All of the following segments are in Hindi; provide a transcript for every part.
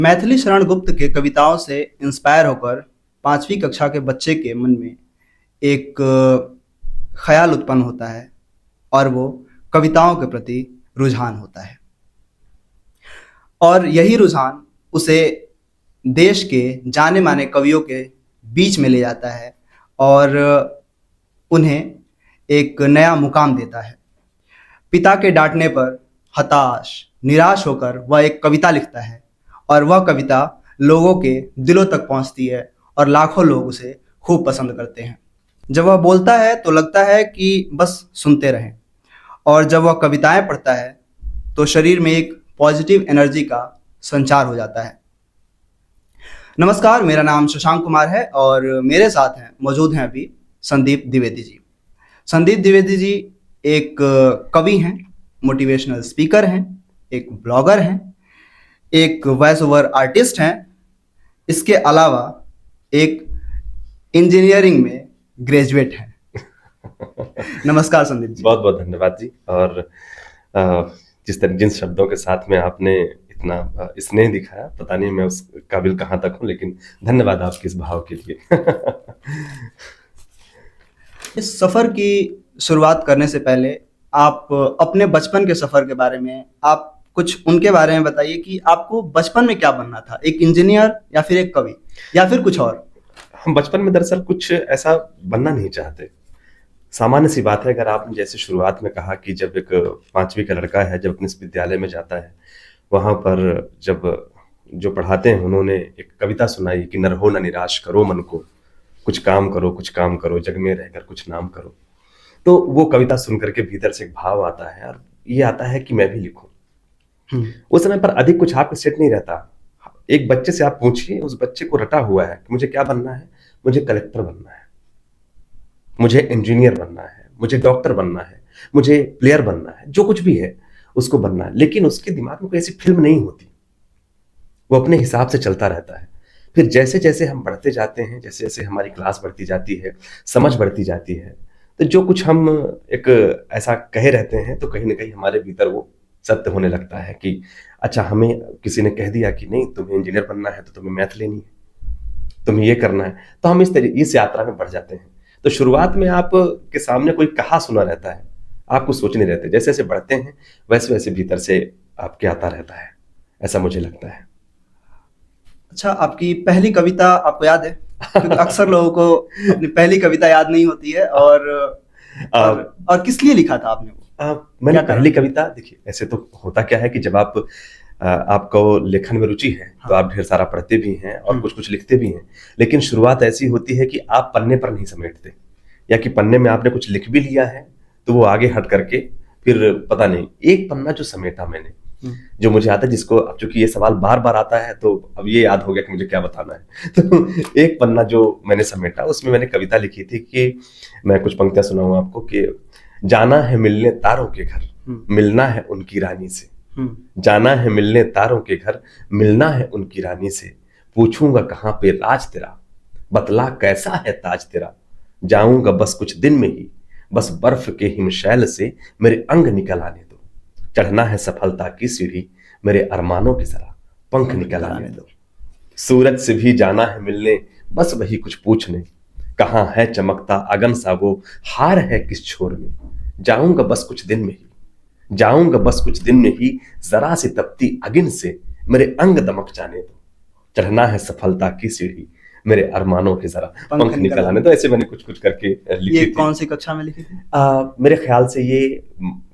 मैथिली शरण गुप्त के कविताओं से इंस्पायर होकर 5वीं कक्षा के बच्चे के मन में एक ख्याल उत्पन्न होता है और वो कविताओं के प्रति रुझान होता है। और यही रुझान उसे देश के जाने माने कवियों के बीच में ले जाता है और उन्हें एक नया मुकाम देता है। पिता के डांटने पर हताश निराश होकर वह एक कविता लिखता है और वह कविता लोगों के दिलों तक पहुंचती है और लाखों लोग उसे खूब पसंद करते हैं। जब वह बोलता है तो लगता है कि बस सुनते रहें, और जब वह कविताएं पढ़ता है तो शरीर में एक पॉजिटिव एनर्जी का संचार हो जाता है। नमस्कार, मेरा नाम शशांक कुमार है और मेरे साथ मौजूद हैं अभी संदीप द्विवेदी जी। संदीप द्विवेदी जी एक कवि हैं, मोटिवेशनल स्पीकर हैं, एक ब्लॉगर हैं, एक वॉइस ओवर आर्टिस्ट हैं। इसके अलावा एक इंजीनियरिंग में ग्रेजुएट हैं। नमस्कार संदीप जी। बहुत बहुत धन्यवाद जी। और जिन शब्दों के साथ में आपने इतना स्नेह दिखाया, पता नहीं मैं उस काबिल कहाँ तक हूँ, लेकिन धन्यवाद आपके इस भाव के लिए। इस सफ़र की शुरुआत करने से पहले आप अपने बचपन के सफ़र के बारे में आप कुछ उनके बारे में बताइए कि आपको बचपन में क्या बनना था, एक इंजीनियर या फिर एक कवि या फिर कुछ और? हम बचपन में दरअसल कुछ ऐसा बनना नहीं चाहते। सामान्य सी बात है। अगर आपने जैसे शुरुआत में कहा कि जब एक 5वीं का लड़का है, जब अपने इस विद्यालय में जाता है, वहाँ पर जब जो पढ़ाते हैं उन्होंने एक कविता सुनाई कि न रहो न निराश करो मन को, कुछ काम करो जग में रहकर कुछ नाम करो। तो वो कविता सुन करके भीतर से एक भाव आता है और ये आता है कि मैं भी लिखूं। उस समय पर अधिक कुछ आपके सेट नहीं रहता। एक बच्चे से आप पूछिए, उस बच्चे को रटा हुआ है कि मुझे क्या बनना है, मुझे कलेक्टर बनना है, मुझे इंजीनियर बनना है, मुझे डॉक्टर बनना है, मुझे प्लेयर बनना है, जो कुछ भी है उसको बनना है। लेकिन उसके दिमाग में कोई ऐसी फिल्म नहीं होती, वो अपने हिसाब से चलता रहता है। फिर जैसे जैसे हम बढ़ते जाते हैं, जैसे जैसे हमारी क्लास बढ़ती जाती है, समझ बढ़ती जाती है, तो जो कुछ हम एक ऐसा कहे रहते हैं तो कहीं ना कहीं हमारे भीतर वो सत्य होने लगता है कि अच्छा, हमें किसी ने कह दिया कि नहीं तुम्हें इंजीनियर बनना है तो तुम्हें मैथ लेनी है, तुम्हें ये करना है, तो हम इस यात्रा में बढ़ जाते हैं। तो शुरुआत में आप के सामने कोई कहा सुना रहता है, आप कुछ सोच नहीं रहते। जैसे जैसे बढ़ते हैं वैसे वैसे भीतर से आपके आता रहता है, ऐसा मुझे लगता है। अच्छा, आपकी पहली कविता आपको याद है? क्योंकि अक्सर लोगों को अपनी पहली कविता याद नहीं होती है। और किस लिए लिखा था आपने वो? मैंने पहली कविता, देखिए ऐसे तो होता क्या है कि जब आपको लेखन में रुचि है तो आप ढेर सारा पढ़ते भी हैं और कुछ कुछ लिखते भी हैं। लेकिन शुरुआत ऐसी होती है कि आप पन्ने पर नहीं समेटते, या कि पन्ने में आपने कुछ लिख भी लिया है तो वो आगे हट करके फिर पता नहीं। एक पन्ना जो समेटा मैंने, जो मुझे आता है, जिसको अब चूंकि ये सवाल बार बार आता है तो अब ये याद हो गया कि मुझे क्या बताना है। तो एक पन्ना जो मैंने समेटा, उसमें मैंने कविता लिखी थी कि मैं कुछ पंक्तियां सुनाऊं आपको कि जाना है मिलने तारों के घर, मिलना है उनकी रानी से, जाना है मिलने तारों के घर, मिलना है उनकी रानी से, पूछूंगा कहाँ पे राज तेरा, बतला कैसा है ताज तेरा, जाऊंगा बस कुछ दिन में ही, बस बर्फ के हिमशैल से मेरे अंग निकल आने दो, चढ़ना है सफलता की सीढ़ी, मेरे अरमानों की जरा पंख निकल आने दो, सूरज से भी जाना है मिलने, बस वही कुछ पूछने, कहाँ है चमकता अगन सा वो हार है किस छोर में, जाऊंगा बस कुछ दिन में ही, जाऊंगा बस कुछ दिन में ही, जरा सी तपती अगिन से मेरे अंग दमक जाने दो, चढ़ना है सफलता की सीढ़ी, मेरे अरमानों के जरा पंख निकल आने। तो ऐसे मैंने कुछ कुछ करके लिखी ये थी। कौन सी कक्षा में लिखी थी? मेरे ख्याल से ये,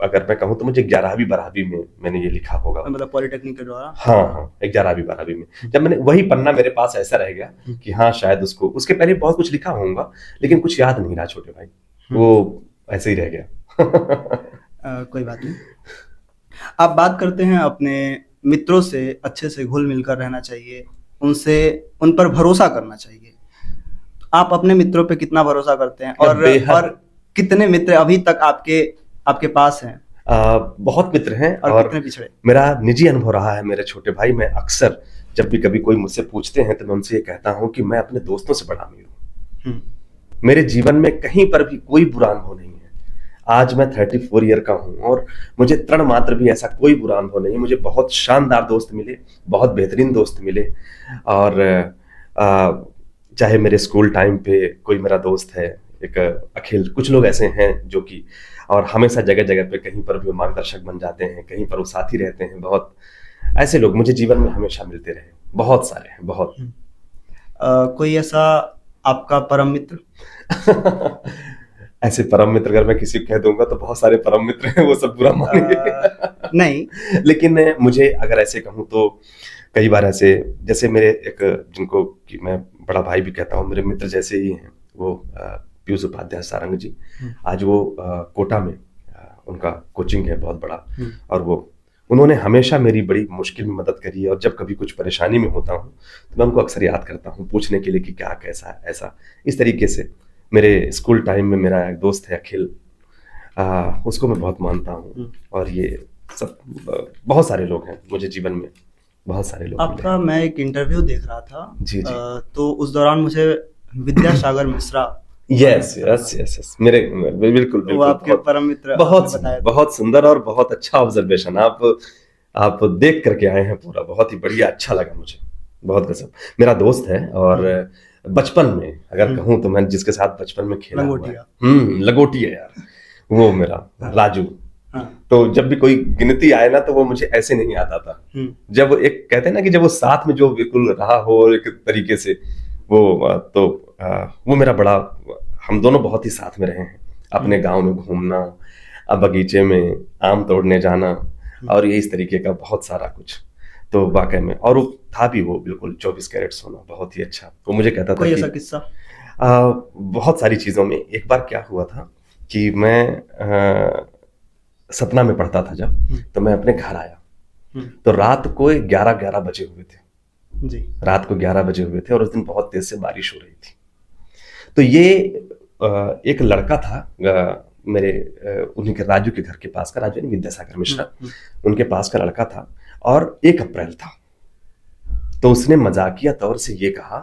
अगर मैं कहूँ तो मुझे 11वीं-12वीं में मैंने ये लिखा होगा। मतलब पॉलिटेक्निक के द्वारा? हाँ, 11वीं-12वीं में जब मैंने वही पन्ना मेरे पास ऐसा रह गया कि हाँ शायद उसके पहले बहुत कुछ लिखा होगा लेकिन कुछ याद नहीं रहा छोटे भाई, वो ऐसे ही रह गया। कोई बात नहीं। आप बात करते हैं अपने मित्रों से अच्छे से घुल मिलकर रहना चाहिए, उन पर भरोसा करना चाहिए। आप अपने मित्रों पे कितना भरोसा करते हैं और कितने मित्र अभी तक आपके पास हैं? बहुत मित्र हैं और कितने पिछड़े? मेरा निजी अनुभव रहा है मेरे छोटे भाई। मैं अक्सर जब भी कभी कोई मुझसे पूछते हैं तो मैं उनसे ये कहता हूं कि मैं अपने दोस्तों से बड़ा अमीर हूं। मेरे जीवन में कहीं पर भी कोई बुरा अनुभव नहीं है। आज मैं 34 ईयर का हूँ और मुझे तृण मात्र भी ऐसा कोई बुरा अनुभव नहीं। मुझे बहुत शानदार दोस्त मिले, बहुत बेहतरीन दोस्त मिले। और चाहे मेरे स्कूल टाइम पे कोई मेरा दोस्त है, एक अखिल, कुछ लोग ऐसे हैं जो कि और हमेशा जगह जगह पे कहीं पर भी मार्गदर्शक बन जाते हैं, कहीं पर वो साथी रहते हैं। बहुत ऐसे लोग मुझे जीवन में हमेशा मिलते रहे, बहुत सारे हैं, बहुत। कोई ऐसा आपका परम मित्र? ऐसे परम मित्र अगर मैं किसी को कह दूंगा तो बहुत सारे परम मित्र हैं, वो सब बुरा मानेंगे। नहीं, लेकिन मुझे अगर ऐसे कहूँ तो कई बार ऐसे, जैसे मेरे एक, जिनको कि मैं बड़ा भाई भी कहता हूँ, मेरे मित्र जैसे ही हैं, वो पीयूष उपाध्याय सारंग जी। आज वो कोटा में उनका कोचिंग है बहुत बड़ा, और वो उन्होंने हमेशा मेरी बड़ी मुश्किल में मदद करी है। और जब कभी कुछ परेशानी में होता हूँ तो मैं उनको अक्सर याद करता हूँ पूछने के लिए कि क्या, कैसा, ऐसा, इस तरीके से। मेरे स्कूल टाइम में मेरा एक दोस्त है अखिल, उसको मैं बहुत मानता हूँ। और ये सब बहुत सारे लोग हैं मुझे जीवन में, बहुत सारे लोग आपका मैं एक इंटरव्यू देख रहा था जी जी। तो उस दौरान मुझे Vidyasagar Mishra, yes yes yes yes, मेरे बिल्कुल वो आपके परम मित्र बहुत सुंदर और बहुत अच्छा ऑब्जर्वेशन। आप देख करके आए हैं पूरा, बहुत ही बढ़िया, अच्छा लगा मुझे, बहुत गजब। मेरा दोस्त है और बचपन में अगर कहूँ तो मैं जिसके साथ बचपन में खेला हुआ है, लंगोटिया यार, वो मेरा राजू। तो जब भी कोई गिनती आए ना तो वो मुझे ऐसे नहीं आता था। जब एक कहते हैं ना कि जब वो साथ में जो बिल्कुल रहा हो एक तरीके से, वो मेरा बड़ा, हम दोनों बहुत ही साथ में रहे हैं। अपने गांव में घूमना, बगीचे में आम तोड़ने जाना, और ये इस तरीके का बहुत सारा कुछ। तो वाकई में, और वो था भी वो बिल्कुल 24 कैरेट सोना, बहुत ही अच्छा। वो मुझे कहता था कोई ऐसा किस्सा? बहुत सारी चीजों में। एक बार क्या हुआ था कि मैं सतना में पढ़ता था जब, तो मैं अपने घर आया तो रात को 11 बजे हुए थे जी। रात को 11 बजे हुए थे और उस दिन बहुत तेज से बारिश हो रही थी। तो ये एक लड़का था मेरे उन्हीं के, राजू के घर के पास का, राजू विद्यासागर मिश्रा, उनके पास का लड़का था। और 1 अप्रैल था, तो उसने मजाकिया तौर से ये कहा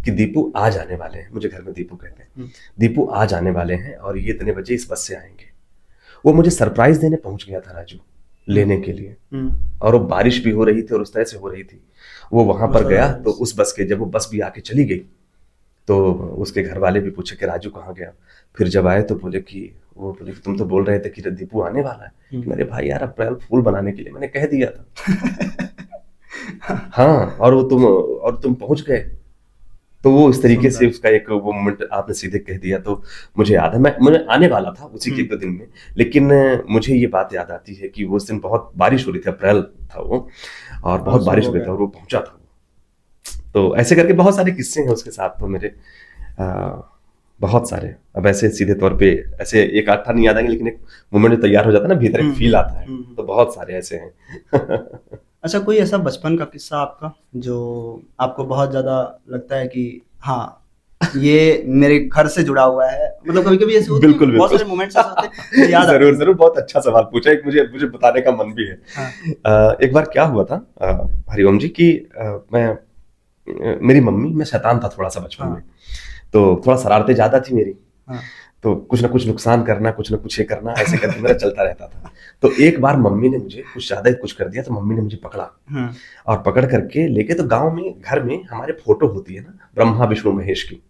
कि दीपू आ जाने वाले हैं, मुझे घर में दीपू कहते हैं, दीपू आ जाने वाले हैं और ये इतने बजे इस बस से आएंगे। वो मुझे सरप्राइज देने पहुंच गया था राजू, लेने के लिए। और वो बारिश भी हो रही थी और उस तरह से हो रही थी। वो वहां पर गया तो उस बस के, जब वो बस भी आके चली गई तो उसके घर वाले भी पूछे कि राजू कहाँ गया। फिर जब आए तो बोले कि तुम तो बोल रहे थे कि दीपू आने वाला है। मेरे भाई यार, अप्रैल फूल बनाने के लिए मैंने कह दिया था। हाँ, और तुम पहुंच गए। तो वो इस तरीके से उसका एक वो मोमेंट आपने सीधे कह दिया। तो मुझे याद है, मैं आने वाला था उसी के 1-2 दिन में, लेकिन मुझे ये बात याद आती है कि वो उस दिन बहुत बारिश हो रही थी, अप्रैल था वो, और बहुत बारिश हो रही थी और वो पहुंचा था। तो ऐसे करके बहुत सारे किस्से हैं उसके साथ तो मेरे, बहुत सारे। अब ऐसे सीधे तौर पे ऐसे एक आध नहीं याद आएंगे, लेकिन एक मोमेंट जो तैयार हो जाता है ना, भीतर एक फील आता है। तो बहुत सारे ऐसे हैं। अच्छा, कोई ऐसा बचपन का किस्सा आपका जो आपको बहुत ज्यादा लगता है कि हाँ, ये मेरे घर से जुड़ा हुआ है? मतलब कभी-कभी ऐसे होते हैं, बहुत सारे मोमेंट्स ऐसे होते हैं, याद जरूर जरूर, बहुत अच्छा सवाल पूछा, एक मुझे बताने का मन भी है। हाँ। एक बार क्या हुआ था हरिओम जी की, मेरी मम्मी, मैं शैतान था थोड़ा सा बचपन में, तो थोड़ा शरारतें ज्यादा थी मेरी। तो कुछ ना कुछ नुकसान करना, कुछ ना कुछ ये करना, ऐसे करके मेरा चलता रहता था। तो एक बार मम्मी ने मुझे कुछ ज्यादा कुछ कर दिया, तो मम्मी ने मुझे पकड़ा और पकड़ करके लेके, तो गांव में घर में हमारे फोटो होती है ना, ब्रह्मा विष्णु महेश की,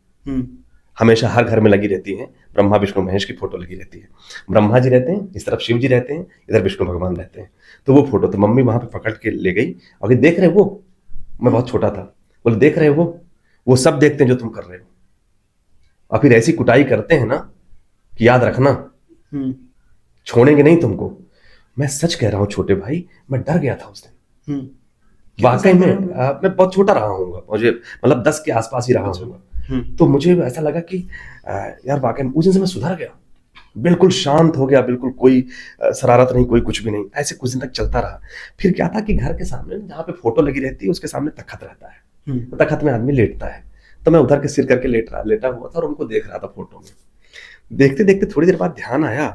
हमेशा हर घर में लगी रहती है, ब्रह्मा विष्णु महेश की फोटो लगी रहती है। ब्रह्मा जी रहते हैं, इस तरफ शिव जी रहते हैं, इधर विष्णु भगवान रहते हैं। तो वो फोटो, तो मम्मी वहां पे पकड़ के ले गई और देख रहे वो, मैं बहुत छोटा था, बोले देख रहे वो सब देखते हैं जो तुम कर रहे हो, और फिर ऐसी कुटाई करते हैं ना कि याद रखना, छोड़ेंगे नहीं तुमको। मैं सच कह रहा हूं छोटे भाई, मैं डर गया था उस दिन। वाकई में मैं बहुत छोटा रहा हूँ, मुझे मतलब 10 के आसपास ही रहा हूँ। तो मुझे ऐसा लगा कि यार वाकई में उस दिन से मैं सुधर गया, बिल्कुल शांत हो गया, बिल्कुल कोई शरारत नहीं, कोई कुछ भी नहीं। ऐसे कुछ दिन तक चलता रहा। फिर क्या था कि घर के सामने जहाँ पे फोटो लगी रहती है, उसके सामने तख्त रहता है, तो तख्त में आदमी लेटता है। तो मैं उधर के सिर करके लेटा हुआ था और उनको देख रहा था फोटो में। देखते देखते थोड़ी देर बाद ध्यान आया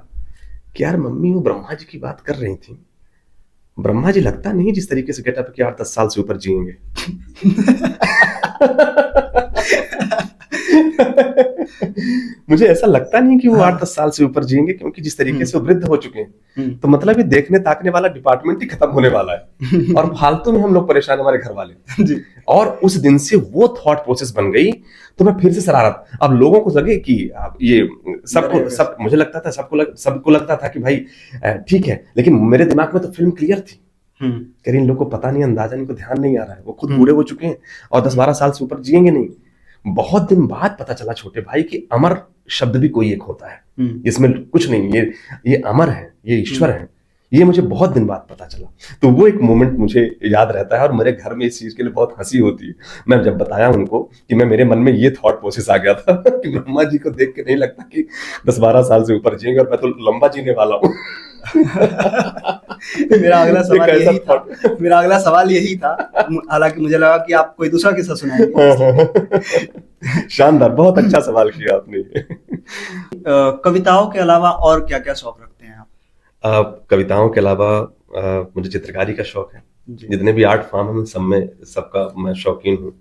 कि यार मम्मी वो ब्रह्मा जी की बात कर रही थी, ब्रह्मा जी लगता नहीं जिस तरीके से गेटअप कि 8-10 साल से ऊपर जिएंगे। मुझे ऐसा लगता नहीं कि वो हाँ। 8-10 साल से ऊपर जिएंगे, क्योंकि जिस तरीके से वो वृद्ध हो चुके हैं, तो मतलब ये देखने ताकने वाला डिपार्टमेंट ही खत्म होने वाला है और फालतू में हम लोग परेशान, हमारे घर वाले। जी। और उस दिन से वो थॉट प्रोसेस बन गई, तो मैं फिर से शरारत। अब लोगों को लगे कि अब ये सब मुझे लगता था, सबको लगता था कि भाई ठीक है, लेकिन मेरे दिमाग में तो फिल्म क्लियर थी। करीब इन लोग को पता नहीं, अंदाजा इनको ध्यान नहीं आ रहा है, वो खुद बूढ़े हो चुके हैं और 10-12 साल से ऊपर जिएंगे नहीं। बहुत दिन बाद पता चला छोटे भाई कि अमर शब्द भी कोई एक होता है, इसमें कुछ नहीं, ये अमर है, ये ईश्वर है, ये मुझे बहुत दिन बाद पता चला। तो वो एक मोमेंट मुझे याद रहता है और मेरे घर में इस चीज के लिए बहुत हंसी होती है। मैं जब बताया उनको कि मेरे मन में ये थॉट प्रोसेस आ गया था कि ब्रह्मा जी को देख के नहीं लगता कि 10-12 साल से ऊपर जिएंगे और मैं तो लंबा जीने वाला हूँ। मेरा अगला सवाल यही था, हालांकि मुझे लगा कि आप कोई दूसरा किस्सा सुनाएंगे। शानदार, बहुत अच्छा सवाल किया आपने। कविताओं के अलावा और क्या क्या शौक रखते हैं आप? कविताओं के अलावा मुझे चित्रकारी का शौक है। जितने भी आर्ट फॉर्म है सब में, सबका मैं शौकीन हूँ।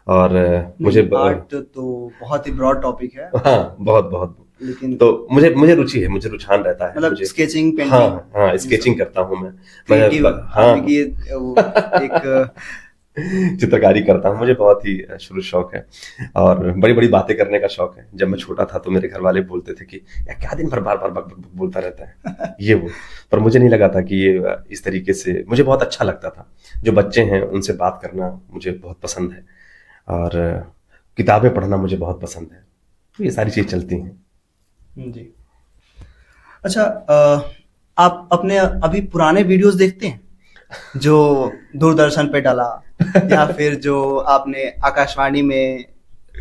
और मुझे आर्ट तो बहुत ही ब्रॉड टॉपिक है। हाँ, बहुत लेकिन तो मुझे रुचि है, मुझे रुझान रहता है, मतलब मुझे स्केचिंग, पेंटिंग। हाँ स्केचिंग करता हूँ मैं। एक चित्रकारी करता हूँ, मुझे बहुत ही शुरू शौक है और बड़ी बड़ी बातें करने का शौक है। जब मैं छोटा था तो मेरे घर वाले बोलते थे कि यार क्या दिन भर बार बार बोलता रहता है ये वो, पर मुझे नहीं लगा था कि ये इस तरीके से, मुझे बहुत अच्छा लगता था। जो बच्चे हैं उनसे बात करना मुझे बहुत पसंद है और किताबें पढ़ना मुझे बहुत पसंद है, तो ये सारी चीज चलती हैं जी। अच्छा, आप अपने अभी पुराने वीडियोस देखते हैं जो दूरदर्शन पे डाला या फिर जो आपने आकाशवाणी में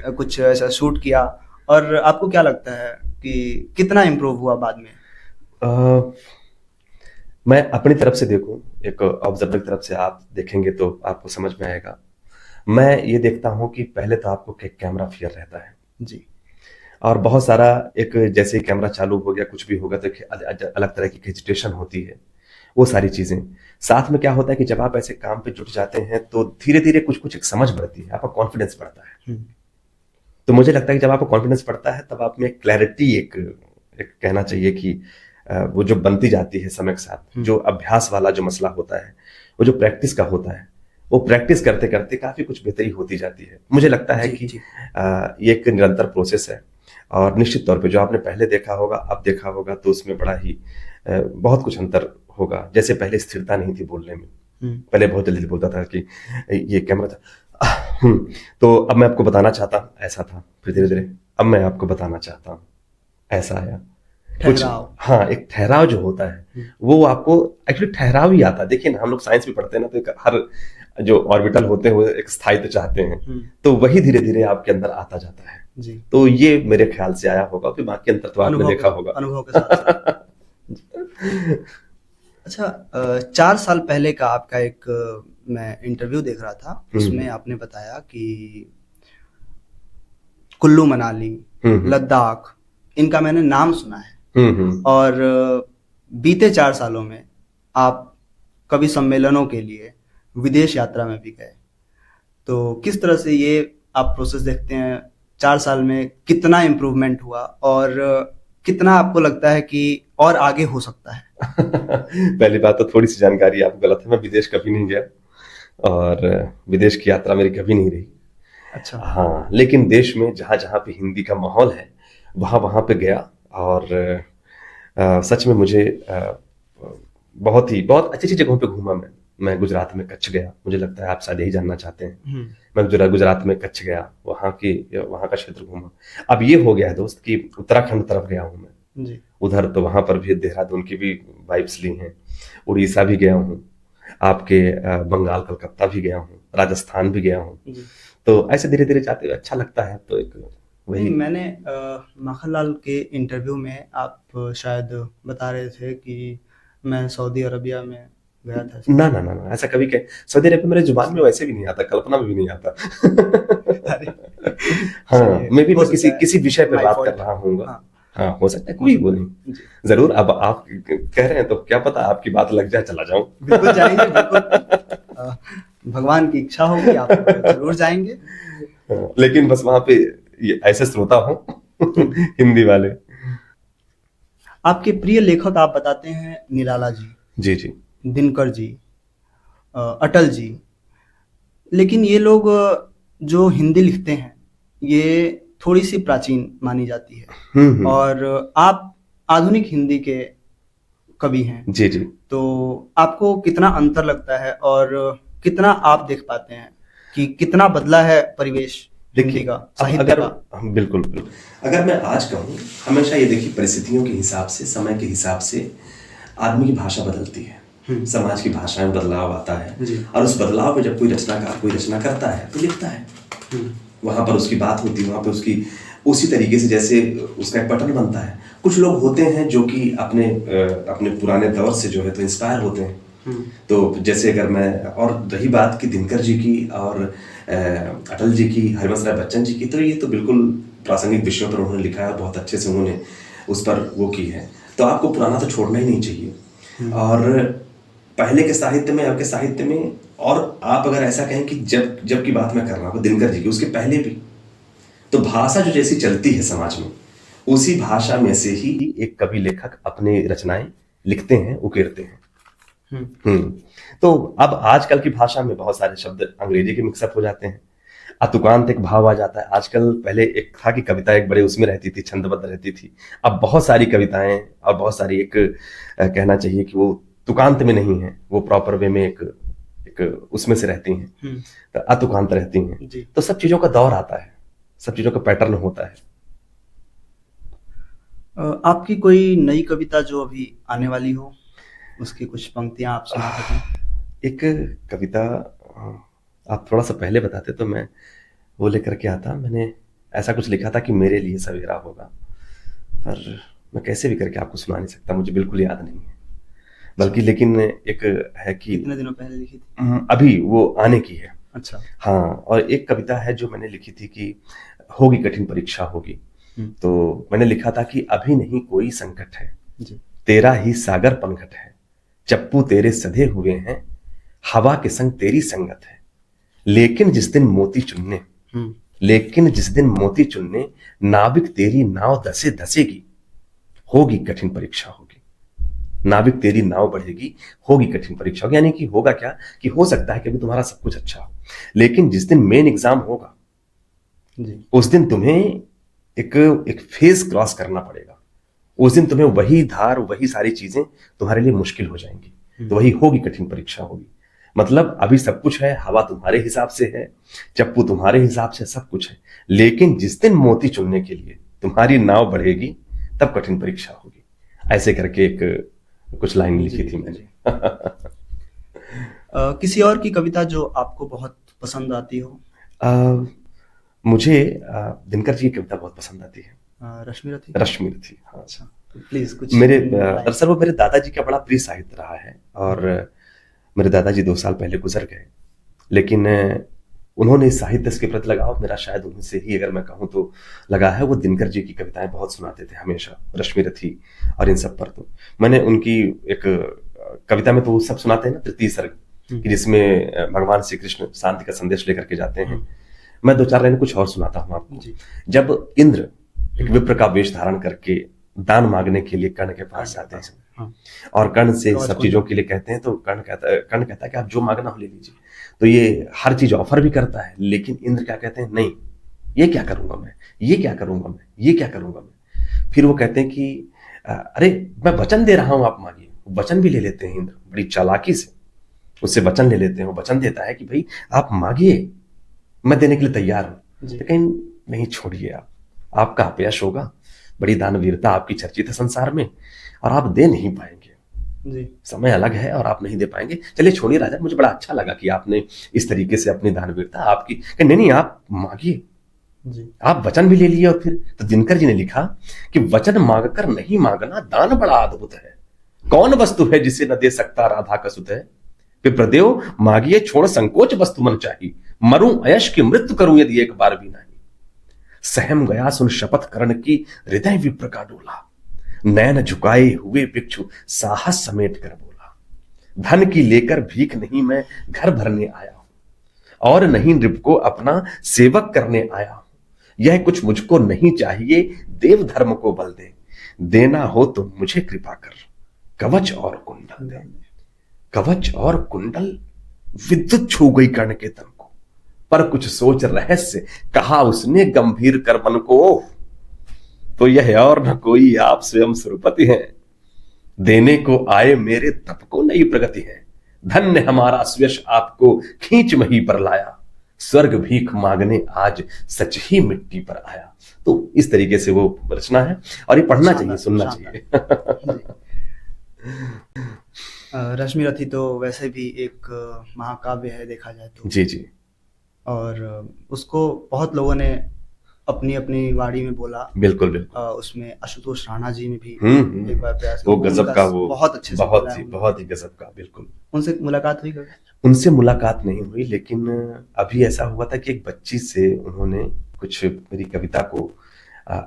कुछ ऐसा शूट किया, और आपको क्या लगता है कि कितना इम्प्रूव हुआ बाद में? मैं अपनी तरफ से देखूं, एक ऑब्जर्वर की तरफ से आप देखेंगे तो आपको समझ में आएगा। मैं ये देखता हूं कि पहले तो आपको कैमरा फियर रहता है जी, और बहुत सारा, एक जैसे कैमरा चालू हो गया कुछ भी होगा तो अलग तरह की हेजिटेशन होती है, वो सारी चीजें। साथ में क्या होता है कि जब आप ऐसे काम पे जुट जाते हैं तो धीरे धीरे कुछ एक समझ बढ़ती है, आपका कॉन्फिडेंस बढ़ता है। तो मुझे लगता है कि जब आपका कॉन्फिडेंस बढ़ता है तब आप में क्लैरिटी, एक कहना चाहिए कि वो जो बनती जाती है समय के साथ, जो अभ्यास वाला जो मसला होता है, वो जो प्रैक्टिस का होता है, वो प्रैक्टिस करते करते काफी कुछ बेहतरी होती जाती है। मुझे लगता है कि ये एक निरंतर प्रोसेस है और निश्चित तौर पे जो आपने पहले देखा होगा, अब देखा होगा, तो उसमें बड़ा ही बहुत कुछ अंतर होगा। जैसे पहले स्थिरता नहीं थी बोलने में, पहले बहुत जल्दी बोलता था कि ये कैमरा था। तो अब मैं आपको बताना चाहता हूँ ऐसा था, फिर धीरे धीरे अब मैं आपको बताना चाहता हूँ ऐसा आया कुछ। हाँ, एक ठहराव जो होता है वो आपको एक्चुअली ठहराव ही आता है। देखिए ना, हम लोग साइंस भी पढ़ते हैं ना, तो हर जो ऑर्बिटल होते हैं वो एक स्थायित्व चाहते हैं, तो वही धीरे धीरे आपके अंदर आता जाता है जी। तो ये मेरे ख्याल से आया होगा, फिर बाकी अंतर तो आपने देखा होगा अनुभव के साथ। अच्छा, 4 साल पहले का आपका एक मैं इंटरव्यू देख रहा था, उसमें आपने बताया कि कुल्लू मनाली, लद्दाख, इनका मैंने नाम सुना है और बीते 4 सालों में आप कवि सम्मेलनों के लिए विदेश यात्रा में भी गए, तो किस तरह से ये आप प्रोसेस देखते हैं? 4 साल में कितना इम्प्रूवमेंट हुआ और कितना आपको लगता है कि और आगे हो सकता है? पहली बात तो थोड़ी सी जानकारी आपको गलत है, मैं विदेश कभी नहीं गया और विदेश की यात्रा मेरी कभी नहीं रही। अच्छा। हाँ, लेकिन देश में जहाँ जहाँ पे हिंदी का माहौल है वहाँ पे गया और सच में मुझे बहुत अच्छी जगहों पे घूमा। मैं गुजरात में कच्छ गया, मुझे लगता है आप शायद यही जानना चाहते हैं। मैं गुजरात में कच्छ गया, वहाँ का क्षेत्र घूमा। अब ये हो गया है दोस्त कि उत्तराखंड तरफ गया हूँ मैं जी। उधर तो वहां पर भी देहरादून की भी वाइब्स ली हैं, उड़ीसा भी गया हूँ, आपके बंगाल कलकत्ता भी गया हूँ, राजस्थान भी गया हूँ। तो ऐसे धीरे धीरे जाते हुए अच्छा लगता है। तो एक वही मैंने माखनलाल के इंटरव्यू में आप शायद बता रहे थे कि मैं सऊदी अरबिया में गया था। ना ऐसा कभी कह, सऊदी अरबिया मेरे जुबान में वैसे भी नहीं आता, कल्पना में भी नहीं आता। हाँ, मैं भी किसी विषय पे बात कर रहा हूँ। हाँ, हो सकता है, कोई वो नहीं, जरूर। अब आप कह रहे हैं तो क्या पता आपकी बात लग जाए, चला जाऊं। बिल्कुल जाएंगे, बिल्कुल। भगवान की इच्छा होगी आप जरूर जाएंगे। लेकिन बस वहां पे ये ऐसे श्रोता हो हिंदी वाले। आपके प्रिय लेखक आप बताते हैं निराला जी, जी जी। दिनकर जी, अटल जी, लेकिन ये लोग जो हिंदी लिखते हैं ये थोड़ी सी प्राचीन मानी जाती है और आप आधुनिक हिंदी के कवि हैं। जी जी। तो आपको कितना अंतर लगता है और कितना आप देख पाते हैं कि कितना बदला है परिवेश हिंदी का, साहित्य अगर का? बिल्कुल बिल्कुल, अगर मैं आज कहूँ, हमेशा ये देखिए परिस्थितियों के हिसाब से, समय के हिसाब से आदमी की भाषा बदलती है, समाज की भाषा में बदलाव आता है और उस बदलाव में जब कोई रचनाकार कोई रचना करता है तो लिखता है, वहां पर उसकी बात होती है, वहां पर उसकी उसी तरीके से जैसे उसका एक पैटर्न बनता है। कुछ लोग होते हैं जो कि अपने पुराने दौर से जो है तो इंस्पायर होते हैं। तो जैसे अगर मैं, और रही बात की दिनकर जी की और अटल जी की, हरिवंश राय बच्चन जी की, तो ये तो बिल्कुल प्रासंगिक विषयों पर उन्होंने लिखा है और बहुत अच्छे से उन्होंने उस पर वो की है। तो आपको पुराना तो छोड़ना ही नहीं चाहिए। और पहले के साहित्य में, अब के साहित्य में, और आप अगर ऐसा कहें कि जब की बात मैं कर रहा हूँ दिनकर जी की, उसके पहले भी, तो भाषा जो जैसी चलती है समाज में, उसी भाषा में से ही एक कवि लेखक अपनी रचनाएं लिखते हैं, उकेरते हैं। तो अब आजकल की भाषा में बहुत सारे शब्द अंग्रेजी के मिक्सअप हो जाते हैं, अतुकांत एक भाव आ जाता है आजकल। पहले एक था कि कविता एक बड़े उसमें रहती थी, छंदबद्ध रहती थी। अब बहुत सारी कविताएं और बहुत सारी एक कहना चाहिए कि वो तुकांत में नहीं है, वो प्रॉपर वे में एक उसमें से रहती हैं, तो अतुकांत रहती हैं। तो सब चीजों का दौर आता है, सब चीजों का पैटर्न होता है। आपकी कोई नई कविता जो अभी आने वाली हो, उसकी कुछ पंक्तियां आप सुना सकें? एक कविता आप थोड़ा सा पहले बताते तो मैं वो लेकर के आता। मैंने ऐसा कुछ लिखा था कि मेरे लिए सवेरा होगा, पर मैं कैसे भी करके आपको सुना नहीं सकता, मुझे बिल्कुल याद नहीं है। बल्कि लेकिन एक है कि कितने दिनों पहले लिखी थी? अभी वो आने की है। अच्छा। हाँ, और एक कविता है जो मैंने लिखी थी कि होगी कठिन परीक्षा होगी। तो मैंने लिखा था कि अभी नहीं कोई संकट है, तेरा ही सागर पनघट है, चप्पू तेरे सधे हुए हैं, हवा के संग तेरी संगत है, लेकिन जिस दिन मोती चुनने नाविक तेरी नाव धसे धसेगी, होगी कठिन परीक्षा होगी। नाविक तेरी नाव बढ़ेगी, होगी कठिन परीक्षा होगी। यानी कि होगा क्या कि हो सकता है कि अभी तुम्हारा सब कुछ अच्छा हो, लेकिन जिस दिन मेन एग्जाम होगा उस दिन तुम्हें एक फेज क्रॉस करना पड़ेगा। उस दिन तुम्हें वही धार, वही सारी चीजें तुम्हारे लिए मुश्किल हो जाएंगी। तो वही होगी कठिन परीक्षा होगी। मतलब अभी सब कुछ है, हवा तुम्हारे हिसाब से है, चप्पू तुम्हारे हिसाब से, सब कुछ है, लेकिन जिस दिन मोती चुनने के लिए तुम्हारी नाव बढ़ेगी तब कठिन परीक्षा होगी। ऐसे करके एक कुछ लाइन लिखी थी मैंने। किसी और की कविता जो आपको बहुत पसंद आती हो? मुझे दिनकर जी की कविता बहुत पसंद आती है। रश्मि रथी। हाँ, अच्छा, प्लीज कुछ। दरअसल वो मेरे दादाजी का बड़ा प्रिय साहित्य रहा है और मेरे दादाजी 2 साल पहले गुजर गए, लेकिन उन्होंने साहित्य के प्रति लगाव मेरा शायद उनसे ही अगर मैं कहूँ तो लगा है। वो दिनकर जी की कविताएं बहुत सुनाते थे हमेशा, रश्मि रथी और इन सब पर। तो मैंने उनकी एक कविता में तो वो सब सुनाते हैं ना, तृतीय सर्ग, कि जिसमें भगवान श्री कृष्ण शांति का संदेश लेकर के जाते हैं। मैं 2-4 लाइन कुछ और सुनाता हूँ आपको। जब इंद्र एक विप्र का वेश धारण करके दान मांगने के लिए कर्ण के पास जाते हैं और कर्ण से सब चीजों के लिए कहते हैं, तो कर्ण कहता है कि आप जो मांगना हो ले लीजिए। तो ये हर चीज ऑफर भी करता है, लेकिन इंद्र क्या कहते हैं, नहीं, ये क्या करूंगा मैं, ये क्या करूंगा मैं, ये क्या करूंगा मैं। फिर वो कहते हैं कि अरे मैं वचन दे रहा हूं, आप मांगिए। वचन भी ले लेते हैं इंद्र, बड़ी चालाकी से उससे वचन ले लेते हैं। वो वचन देता है कि भाई आप मांगिए, मैं देने के लिए तैयार हूं, लेकिन नहीं, छोड़िए, आपका अपयश होगा, बड़ी दानवीरता आपकी चर्चित है संसार में और आप दे नहीं पाएंगे जी। समय अलग है और आप नहीं दे पाएंगे। चलिए छोड़िए राजा, मुझे बड़ा अच्छा लगा कि आपने इस तरीके से अपनी दानवीरता आपकी, नहीं आप मांगिए, आप वचन भी ले लिए। और फिर तो दिनकर जी ने लिखा कि वचन मांगकर नहीं मांगना दान बड़ा अद्भुत है, कौन वस्तु है जिसे न दे सकता राधा का सुत है। विप्रदेव मांगिए छोड़ संकोच वस्तु मन चाहिए, मरूं अयश की मृत्यु करूं यदि एक बार भी नहीं। सहम गया सुन शपथ कर्ण की हृदय विप्र का डोला, नैन झुकाए हुए भिक्षु साहस समेट कर बोला। धन की लेकर भीख नहीं मैं घर भरने आया हूं, और नहीं नृप को अपना सेवक करने आया हूं। यह कुछ मुझको नहीं चाहिए, देव धर्म को बल दे, देना हो तो मुझे कृपा कर, कवच और कुंडल दे। कवच और कुंडल, विद्युत छू गई कर्ण के तन को, पर कुछ सोच रहस्य कहा उसने गंभीर कर मन को, ओह तो यह और न कोई आप स्वयं सुरपति हैं, देने को आए मेरे तप को नई प्रगति है, धन्य हमारा सुयश आपको खींच मही पर लाया, स्वर्ग भीख मांगने आज सच ही मिट्टी पर आया। तो इस तरीके से वो रचना है और ये पढ़ना चाहिए, सुनना चाहिए। रश्मि रथी तो वैसे भी एक महाकाव्य है देखा जाए तो। जी जी। और उसको बहुत लोगों ने अपनी अपनी वाणी में बोला। बिल्कुल बिल्कुल। उसमें आशुतोष राणा जी ने भी एक बार प्रयास वो गजब का, वो बहुत अच्छे से बहुत ही गजब का। बिल्कुल। उनसे मुलाकात हुई कभी? उनसे मुलाकात नहीं हुई, लेकिन अभी ऐसा हुआ था कि एक बच्ची से उन्होंने कुछ मेरी कविता को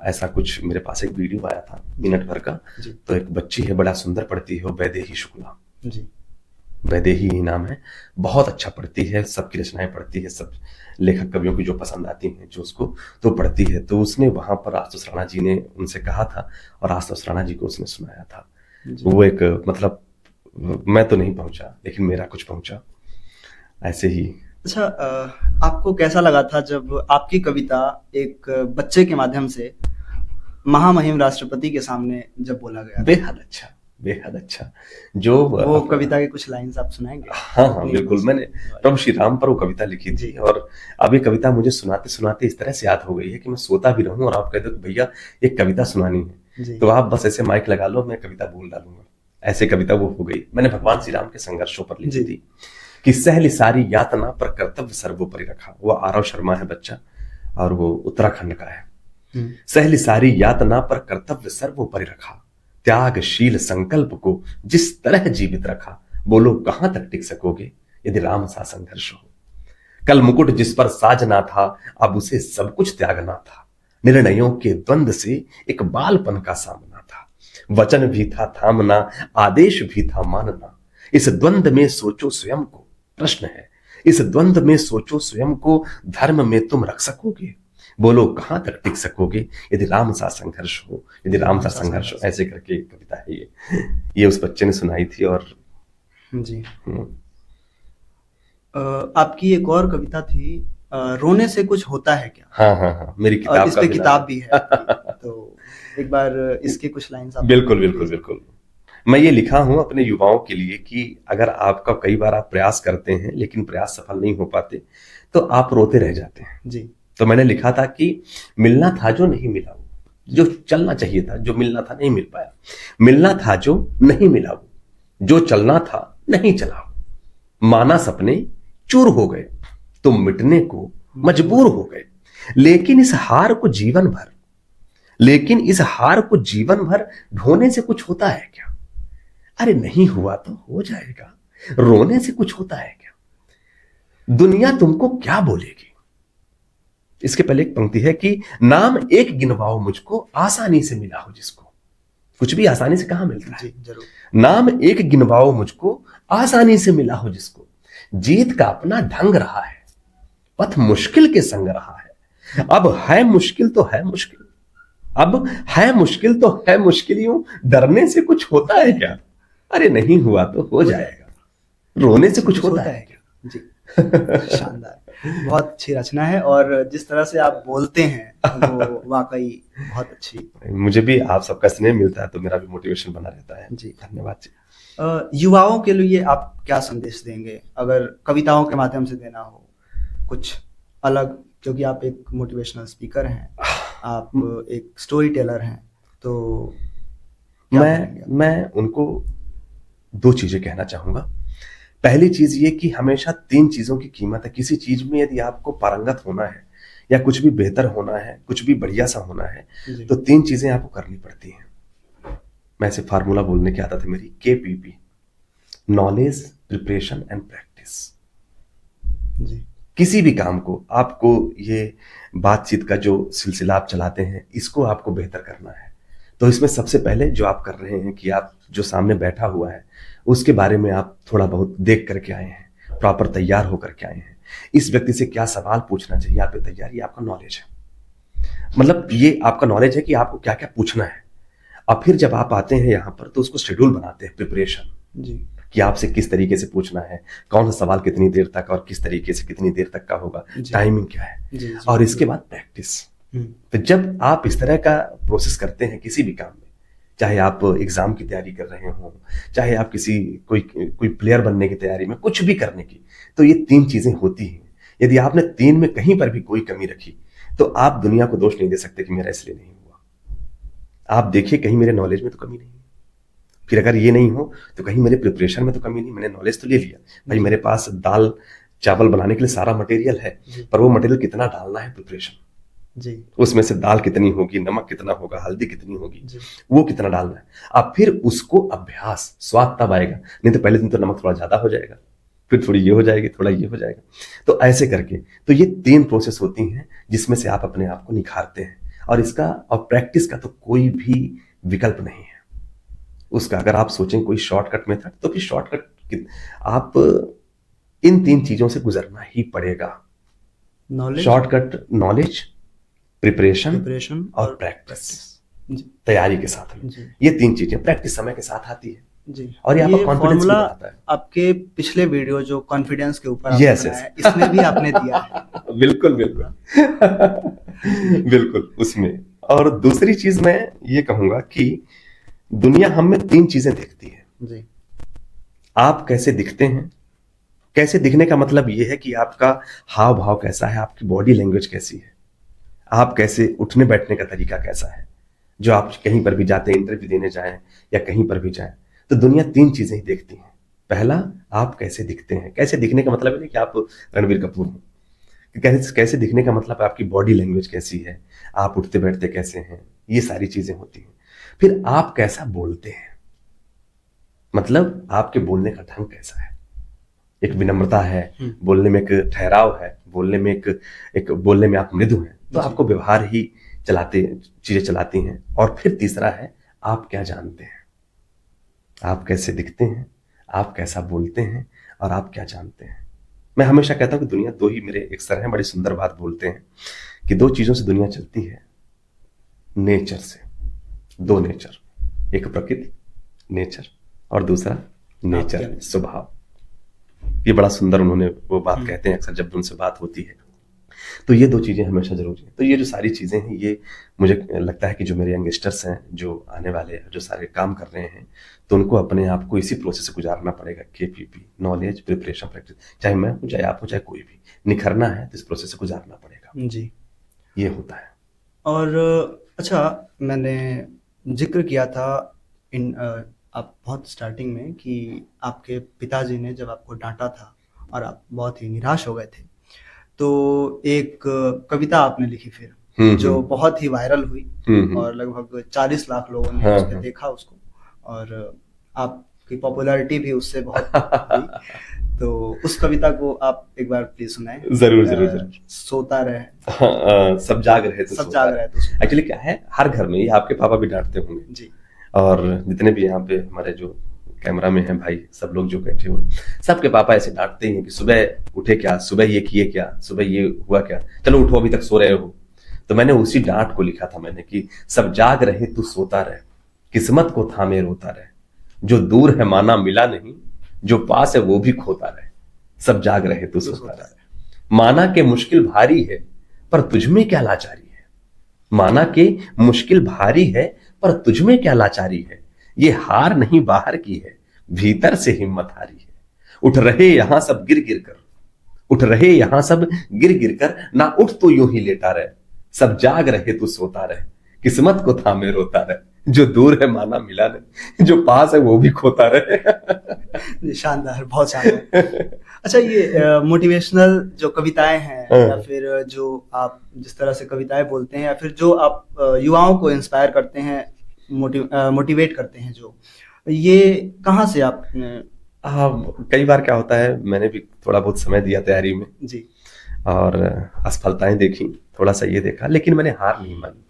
ऐसा कुछ, मेरे पास एक वीडियो आया था मिनट भर का, तो एक बच्ची है, बड़ा सुंदर पढ़ती है, वो वैदेही शुक्ला जी, वैदेही ही नाम है, बहुत अच्छा पढ़ती है, सबकी रचनाएं पढ़ती है, सब लेखक कवियों की जो पसंद आती हैं जो उसको तो पढ़ती है। तो उसने वहां पर आशुतोष राणा जी ने उनसे कहा था और आशुतोष राणा जी को उसने सुनाया था। वो एक मतलब मैं तो नहीं पहुंचा लेकिन मेरा कुछ पहुंचा ऐसे ही। अच्छा, आपको कैसा लगा था जब आपकी कविता एक बच्चे के माध्यम से महामहिम राष्ट्रपति के सामने जब बोला गया? बेहद अच्छा, बेहद अच्छा। जो वो कविता के कुछ लाइंस आप सुनाएंगे? हाँ बिल्कुल। मैंने प्रभु श्री राम पर वो कविता लिखी थी और अब ये कविता मुझे सुनाते सुनाते इस तरह से याद हो गई है कि मैं सोता भी रहूं और आप कह दो कि भैया एक कविता सुनानी है तो आप बस ऐसे माइक लगा लो, मैं कविता बोल डालूंगा, ऐसे कविता वो हो गई। मैंने भगवान श्री राम के संघर्षों पर लिखी थी कि सहली सारी यातना पर कर्तव्य सर्वोपरि रखा। वो आरव शर्मा है बच्चा और वो उत्तराखंड का है। सहली सारी यातना पर कर्तव्य सर्वोपरि रखा, त्यागशील संकल्प को जिस तरह जीवित रखा, बोलो कहां तक टिक सकोगे यदि राम सा संघर्ष हो। कल मुकुट जिस पर साजना था अब उसे सब कुछ त्यागना था, निर्णयों के द्वंद से एक बालपन का सामना था, वचन भी था थामना, आदेश भी था मानना, इस द्वंद में सोचो स्वयं को, प्रश्न है इस द्वंद में सोचो स्वयं को, धर्म में तुम रख सकोगे, बोलो कहां तक टिक सकोगे यदि राम सा संघर्ष हो, यदि राम सा संघर्ष हो। ऐसे करके एक कविता है ये उस बच्चे ने सुनाई थी। और जी आपकी एक और कविता थी रोने से कुछ होता है क्या? हाँ मेरी किताब, इस पे किताब भी है तो एक बार इसके कुछ लाइंस आप। बिल्कुल। मैं ये लिखा हूं अपने युवाओं के लिए कि अगर आपका कई बार आप प्रयास करते हैं लेकिन प्रयास सफल नहीं हो पाते तो आप रोते रह जाते हैं जी। तो मैंने लिखा था कि मिलना था जो नहीं मिला, जो चलना चाहिए था जो मिलना था नहीं मिल पाया, मिलना था जो नहीं मिला, जो चलना था नहीं चला, माना सपने चूर हो गए, तुम मिटने को मजबूर हो गए, लेकिन इस हार को जीवन भर ढोने से कुछ होता है क्या? अरे नहीं हुआ तो हो जाएगा, रोने से कुछ होता है क्या? दुनिया तुमको क्या बोलेगी? इसके पहले एक पंक्ति है कि नाम एक गिनवाओ मुझको, आसानी से मिला हो जिसको। कुछ भी आसानी से कहां मिलता है? जरूर। नाम एक गिनवाओ मुझको, आसानी से मिला हो जिसको, जीत का अपना ढंग रहा है, पथ मुश्किल के संग रहा है, अब है मुश्किल तो है मुश्किल, अब है मुश्किल तो है मुश्किल, यूं डरने से कुछ होता है क्या? अरे नहीं हुआ तो हो जाएगा, रोने से कुछ होता है क्या? जी शानदार, बहुत अच्छी रचना है और जिस तरह से आप बोलते हैं वो वाकई बहुत अच्छी। मुझे भी आप सबका स्नेह मिलता है तो मेरा भी मोटिवेशन बना रहता है जी। धन्यवाद जी। युवाओं के लिए आप क्या संदेश देंगे अगर कविताओं के माध्यम से देना हो कुछ अलग, क्योंकि आप एक मोटिवेशनल स्पीकर हैं, आप एक स्टोरी टेलर हैं, तो मैं उनको दो चीजें कहना चाहूंगा। पहली चीज ये कि हमेशा 3 चीजों की कीमत है। किसी चीज में यदि आपको पारंगत होना है या कुछ भी बेहतर होना है, कुछ भी बढ़िया सा होना है तो 3 चीजें आपको करनी पड़ती हैं। मैं ऐसे फार्मूला बोलने की आदत है मेरी, KPP, knowledge, preparation and practice. किसी भी काम को आपको, ये बातचीत का जो सिलसिला आप चलाते हैं इसको आपको बेहतर करना है तो इसमें सबसे पहले जो आप कर रहे हैं कि आप जो सामने बैठा हुआ है उसके बारे में आप थोड़ा बहुत देख करके आए हैं, प्रॉपर तैयार होकर के आए हैं। इस व्यक्ति से क्या सवाल पूछना चाहिए, आप पे तैयारी, आपका नॉलेज है। मतलब ये आपका नॉलेज है कि आपको क्या क्या पूछना है। अब फिर जब आप आते हैं यहाँ पर तो उसको शेड्यूल बनाते हैं, प्रिपरेशन, जी कि आपसे किस तरीके से पूछना है, कौन सा सवाल कितनी देर तक और किस तरीके से कितनी देर तक का होगा, जी टाइमिंग क्या है, जी जी और इसके बाद प्रैक्टिस। तो जब आप इस तरह का प्रोसेस करते हैं किसी भी काम में, चाहे आप एग्जाम की तैयारी कर रहे हो, चाहे आप किसी कोई प्लेयर बनने की तैयारी में, कुछ भी करने की, तो ये 3 चीजें होती हैं। यदि आपने 3 में कहीं पर भी कोई कमी रखी तो आप दुनिया को दोष नहीं दे सकते कि मेरा इसलिए नहीं हुआ। आप देखिए कहीं मेरे नॉलेज में तो कमी नहीं है, फिर अगर ये नहीं हो तो कहीं मेरे प्रिपरेशन में तो कमी नहीं, मैंने नॉलेज तो ले लिया भाई, मेरे पास दाल चावल बनाने के लिए सारा मटेरियल है, पर वो मटेरियल कितना डालना है, प्रिपरेशन, जी उसमें से दाल कितनी होगी, नमक कितना होगा, हल्दी कितनी होगी, जी वो कितना डालना है। अब फिर उसको अभ्यास, स्वाद तब आएगा, नहीं तो पहले दिन तो नमक थोड़ा ज्यादा हो जाएगा, फिर थोड़ी ये हो जाएगी, थोड़ा ये हो जाएगा। तो ऐसे करके, तो ये 3 प्रोसेस होती हैं जिसमें से आप अपने आप को निखारते हैं, और इसका और प्रैक्टिस का तो कोई भी विकल्प नहीं है उसका। अगर आप सोचें कोई शॉर्टकट मेथड, तो फिर शॉर्टकट, आप इन 3 चीजों से गुजरना ही पड़ेगा। Knowledge, shortcut knowledge, preparation preparation और प्रैक्टिस, जी तैयारी के साथ में। जी ये 3 चीजें, प्रैक्टिस समय के साथ आती है जी और ये आपका कॉन्फिडेंस भी फॉर्मूला बढ़ाता है। आपके पिछले वीडियो जो कॉन्फिडेंस के ऊपर आपने यस बनाया है, इसमें भी आपने दिया है। बिल्कुल बिल्कुल बिल्कुल उसमें। और दूसरी चीज मैं ये कहूंगा कि दुनिया हम में 3 चीजें देखती है। जी आप कैसे दिखते हैं, कैसे दिखने का मतलब ये है कि आपका हाव भाव कैसा है, आपकी बॉडी लैंग्वेज कैसी है, आप कैसे उठने बैठने का तरीका कैसा है। जो आप कहीं पर भी जाते हैं, इंटरव्यू देने जाएं या कहीं पर भी जाएं, तो दुनिया 3 चीजें ही देखती है। पहला, आप कैसे दिखते हैं। कैसे दिखने का मतलब नहीं कि आप रणवीर कपूर हो, कैसे दिखने का मतलब आपकी बॉडी लैंग्वेज कैसी है, आप उठते बैठते कैसे हैं, ये सारी चीजें होती हैं। फिर आप कैसा बोलते हैं, मतलब आपके बोलने का ढंग कैसा है, एक विनम्रता है, बोलने में एक ठहराव है, बोलने में एक बोलने में आप मृदु हैं, तो आपको व्यवहार ही चीजें चलाती हैं। और फिर तीसरा है, आप क्या जानते हैं, आप कैसे दिखते हैं, आप कैसा बोलते हैं, और आप क्या जानते हैं। मैं हमेशा कहता हूं कि दुनिया 2 ही, मेरे एक सर हैं बड़ी सुंदर बात बोलते हैं कि 2 चीजों से दुनिया चलती है, नेचर से। 2 नेचर, एक प्रकृति नेचर और दूसरा नेचर स्वभाव। ये बड़ा सुंदर उन्होंने वो बात कहते हैं अक्सर जब उनसे बात होती है। तो ये 2 चीजें हमेशा जरूरी है। तो ये जो सारी चीजें हैं, ये मुझे लगता है कि जो मेरे यंगस्टर्स हैं, जो आने वाले जो सारे काम कर रहे हैं, तो उनको अपने आप को इसी प्रोसेस से गुजारना पड़ेगा। KPP, नॉलेज, प्रिपरेशन, प्रैक्टिस, चाहे मैं हूं, चाहे आप हो, चाहे कोई भी, निखरना है तो इस प्रोसेस से गुजारना पड़ेगा। जी ये होता है। और अच्छा, मैंने जिक्र किया था आप बहुत स्टार्टिंग में कि आपके पिताजी ने जब आपको डांटा था और आप बहुत ही निराश हो गए थे, तो एक कविता आपने लिखी फिर, जो बहुत ही वायरल हुई और लगभग 40 लाख लोगों ने उस पर देखा उसको, और आपकी पॉपुलैरिटी भी उससे बहुत हुई। तो उस कविता को आप एक बार प्लीज सुनाएं। जरूर जरूर जरूर। सोता रहे, सब जाग रहे तो सब जाग रहे तो। एक्चुअली क्या है, हर घर में, ये आपके पापा भी डांटते होंगे जी, और जितने भी यहाँ पे हमारे जो कैमरा में हैं भाई, सब लोग जो बैठे हुए, सबके पापा ऐसे डांटते हैं कि सुबह उठे क्या, सुबह ये किए क्या, सुबह ये हुआ क्या, चलो उठो, अभी तक सो रहे हो। तो मैंने उसी डांट को लिखा था मैंने कि सब जाग रहे तू सोता रहे, किस्मत को थामे रोता रहे, जो दूर है माना मिला नहीं, जो पास है वो भी खोता रहे, सब जाग रहे तू सोता रहे। माना के मुश्किल भारी है पर तुझमें क्या लाचारी है, माना के मुश्किल भारी है पर तुझमें क्या लाचारी है, ये हार नहीं बाहर की है, भीतर से हिम्मत हारी है। उठ रहे यहां सब गिर गिर कर, उठ रहे यहां सब गिर गिर कर, ना उठ तो यूं ही लेटा रहे, सब जाग रहे तू सोता रहे, किस्मत को थामे रोता रहे, जो दूर है माना मिला नहीं, जो पास है वो भी खोता रहे। शानदार, बहुत शानदार। अच्छा, ये मोटिवेशनल जो कविताएं हैं, या फिर जो आप जिस तरह से कविताएं बोलते हैं, या फिर जो आप युवाओं को इंस्पायर करते हैं, मोटिवेट करते हैं, जो ये कहाँ से आप? कई बार क्या होता है, मैंने भी थोड़ा बहुत समय दिया तैयारी में जी, और असफलताएं देखी, थोड़ा सा ये देखा, लेकिन मैंने हार नहीं मानी।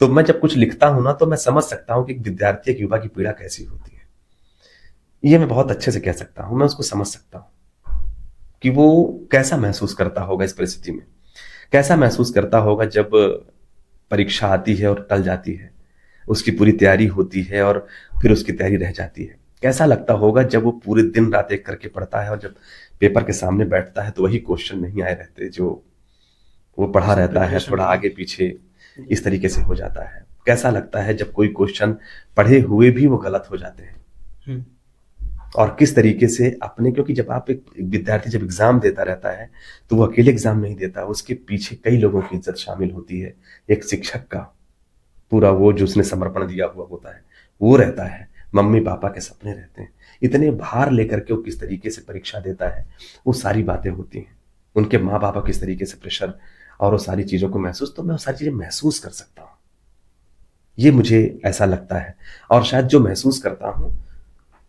तो मैं जब कुछ लिखता हूं ना, तो मैं समझ सकता हूं कि एक विद्यार्थी, एक युवा की पीड़ा कैसी होती है। ये मैं बहुत अच्छे से कह सकता हूं, मैं उसको समझ सकता हूं कि वो कैसा महसूस करता होगा इस परिस्थिति में, कैसा महसूस करता होगा जब परीक्षा आती है और टल जाती है, उसकी पूरी तैयारी होती है और फिर उसकी तैयारी रह जाती है। कैसा लगता होगा जब वो पूरे दिन रात एक करके पढ़ता है और जब पेपर के सामने बैठता है तो वही क्वेश्चन नहीं आए रहते जो वो पढ़ा रहता है, थोड़ा आगे पीछे इस तरीके से हो जाता है। कैसा लगता है जब कोई क्वेश्चन पढ़े हुए भी वो गलत हो जाते हैं, और किस तरीके से अपने, क्योंकि जब आप एक विद्यार्थी जब एग्जाम देता रहता है तो वो अकेले एग्जाम नहीं देता, उसके पीछे कई लोगों की इज्जत शामिल होती है। एक शिक्षक का पूरा वो जो उसने समर्पण दिया हुआ होता है वो रहता है, मम्मी पापा के सपने रहते हैं, इतने भार लेकर के वो किस तरीके से परीक्षा देता है, वो सारी बातें होती हैं। उनके माँ बाप किस तरीके से प्रेशर और वो सारी चीजों को महसूस, तो मैं वो सारी चीजें महसूस कर सकता हूँ, ये मुझे ऐसा लगता है। और शायद जो महसूस करता हूँ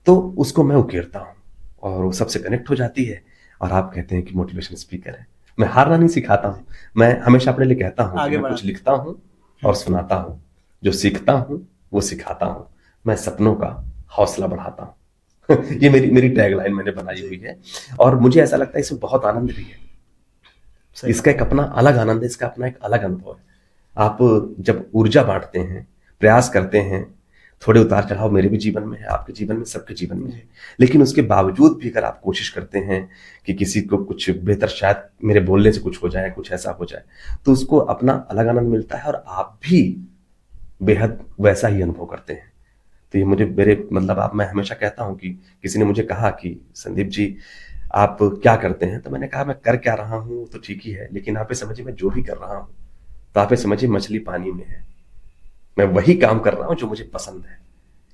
तो उसको मैं उकेरता हूँ और वो सबसे कनेक्ट हो जाती है। और आप कहते हैं कि मोटिवेशन स्पीकर है। मैं हारना नहीं सिखाता हूँ, मैं हमेशा अपने लिए कहता हूँ कि मैं कुछ लिखता हूँ और सुनाता हूँ, जो सीखता हूँ वो सिखाता हूँ, मैं सपनों का हौसला बढ़ाता हूँ। ये मेरी मेरी टैगलाइन मैंने बनाई हुई है और मुझे ऐसा लगता है इसमें बहुत आनंद भी है। इसका एक अपना अलग आनंद है, इसका अपना एक अलग अनुभव है। आप जब ऊर्जा बांटते हैं, प्रयास करते हैं, थोड़े उतार चढ़ाव मेरे भी जीवन में है, आपके जीवन में, सबके जीवन में है, लेकिन उसके बावजूद भी अगर आप कोशिश करते हैं कि किसी को कुछ बेहतर, शायद मेरे बोलने से कुछ हो जाए, कुछ ऐसा हो जाए, तो उसको अपना अलग आनंद मिलता है और आप भी बेहद वैसा ही अनुभव करते हैं। तो ये मुझे मेरे मतलब आप, मैं हमेशा कहता हूं कि किसी ने मुझे कहा कि संदीप जी आप क्या करते हैं, तो मैंने कहा मैं कर क्या रहा हूं तो ठीक ही है, लेकिन आप ये समझिए मैं जो भी कर रहा हूं तो आप ये समझिए मछली पानी में है, मैं वही काम कर रहा हूं जो मुझे पसंद है,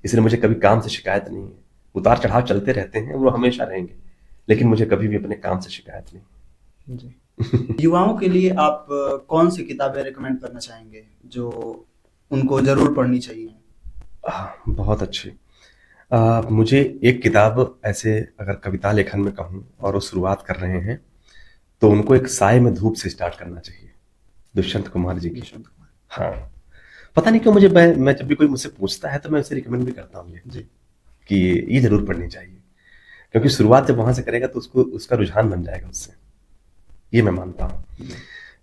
इसलिए मुझे कभी काम से शिकायत नहीं है। उतार चढ़ाव चलते रहते हैं, वो हमेशा रहेंगे, लेकिन मुझे कभी भी अपने काम से शिकायत नहीं। जी। युवाओं के लिए आप कौन सी किताबें रिकमेंड करना चाहेंगे जो उनको जरूर पढ़नी चाहिए? बहुत अच्छी। मुझे एक किताब ऐसे अगर कविता लेखन में कहूँ और वो शुरुआत कर रहे हैं तो उनको एक साय में धूप से स्टार्ट करना चाहिए, दुष्यंत कुमार जी की। हाँ, पता नहीं क्यों मुझे, मैं जब भी कोई मुझसे पूछता है तो मैं उसे रिकमेंड भी करता हूँ ये कि ये जरूर पढ़नी चाहिए, क्योंकि शुरुआत जब वहां से करेगा तो उसको उसका रुझान बन जाएगा उससे, ये मैं मानता हूँ।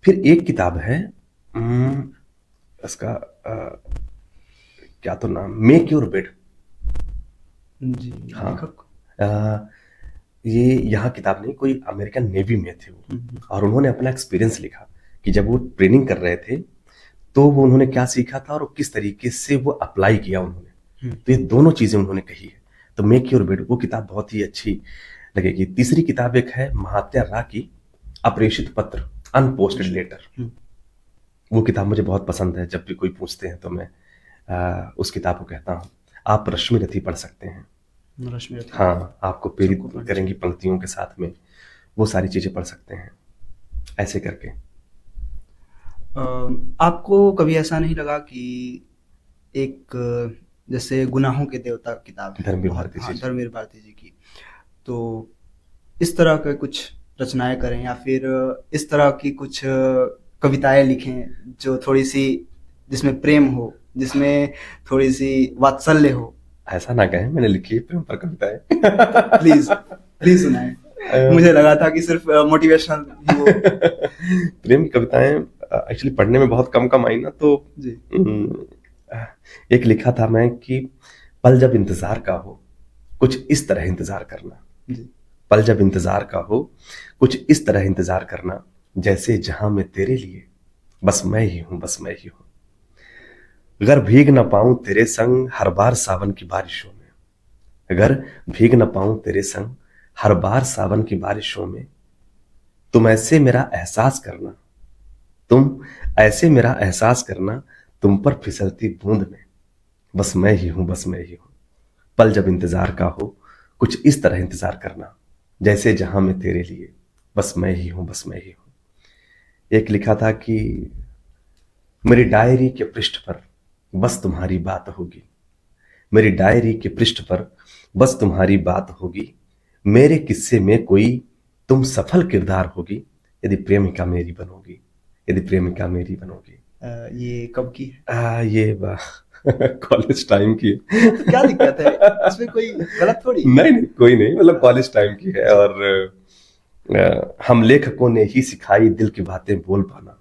फिर एक किताब है उसका क्या तो नाम, मेक योर बेड। जी। हाँ, ये यहाँ किताब नहीं, कोई अमेरिकन नेवी में थे वो, और उन्होंने अपना एक्सपीरियंस लिखा कि जब वो ट्रेनिंग कर रहे थे तो वो उन्होंने क्या सीखा था और किस तरीके से वो अप्लाई किया उन्होंने। तो ये दोनों चीजें उन्होंने कही है। तो मेक योर बेड वो किताब बहुत ही अच्छी लगेगी। तीसरी किताब एक है महात्या रा की अप्रेषित पत्र, अनपोस्टेड लेटर। वो किताब मुझे बहुत पसंद है, जब भी कोई पूछते हैं तो मैं उस किताब को कहता हूँ। आप रश्मि रथी पढ़ सकते हैं, हाँ, आपको प्रेरित करेंगी पंक्तियों के साथ में, वो सारी चीजें पढ़ सकते हैं ऐसे करके। आपको कभी ऐसा नहीं लगा कि एक जैसे गुनाहों के देवता किताब है धर्मवीर भारती जी की, तो इस तरह के कुछ रचनाएं करें या फिर इस तरह की कुछ कविताएं लिखें जो थोड़ी सी, जिसमें प्रेम हो, जिसमें थोड़ी सी वात्सल्य हो? ऐसा ना कहें, मैंने लिखी है प्रेम पर कविताएं। प्लीज सुनाएं। मुझे लगा था कि सिर्फ मोटिवेशनल ही वो। प्रेम की कविताएं एक्चुअली पढ़ने में बहुत कम आई ना, तो जी। एक लिखा था मैं कि पल जब इंतजार का हो कुछ इस तरह इंतजार करना जी। पल जब इंतजार का हो कुछ इस तरह इंतजार करना, जैसे जहां मैं तेरे लिए बस मैं ही हूं, बस मैं ही हूं। अगर भीग न पाऊं तेरे संग हर बार सावन की बारिशों में, अगर भीग न पाऊं तेरे संग हर बार सावन की बारिशों में, तुम ऐसे मेरा एहसास करना, तुम ऐसे मेरा एहसास करना, तुम पर फिसलती बूंद में बस मैं ही हूं, बस मैं ही हूं। पल जब इंतजार का हो कुछ इस तरह इंतजार करना, जैसे जहां मैं तेरे लिए बस मैं ही हूं, बस मैं ही हूं। एक लिखा था कि मेरी डायरी के पृष्ठ पर बस तुम्हारी बात होगी, मेरी डायरी के पृष्ठ पर बस तुम्हारी बात होगी, मेरे किस्से में कोई तुम सफल किरदार होगी, यदि प्रेमिका मेरी बनोगी, यदि प्रेमिका मेरी बनोगी। ये कब की है? ये कॉलेज टाइम की है। तो क्या दिक्कत है इसमें, कोई गलत थोड़ी? नहीं, कोई नहीं, मतलब कॉलेज टाइम की है। और हम लेखकों ने ही सिखाई दिल की बातें बोल पाना,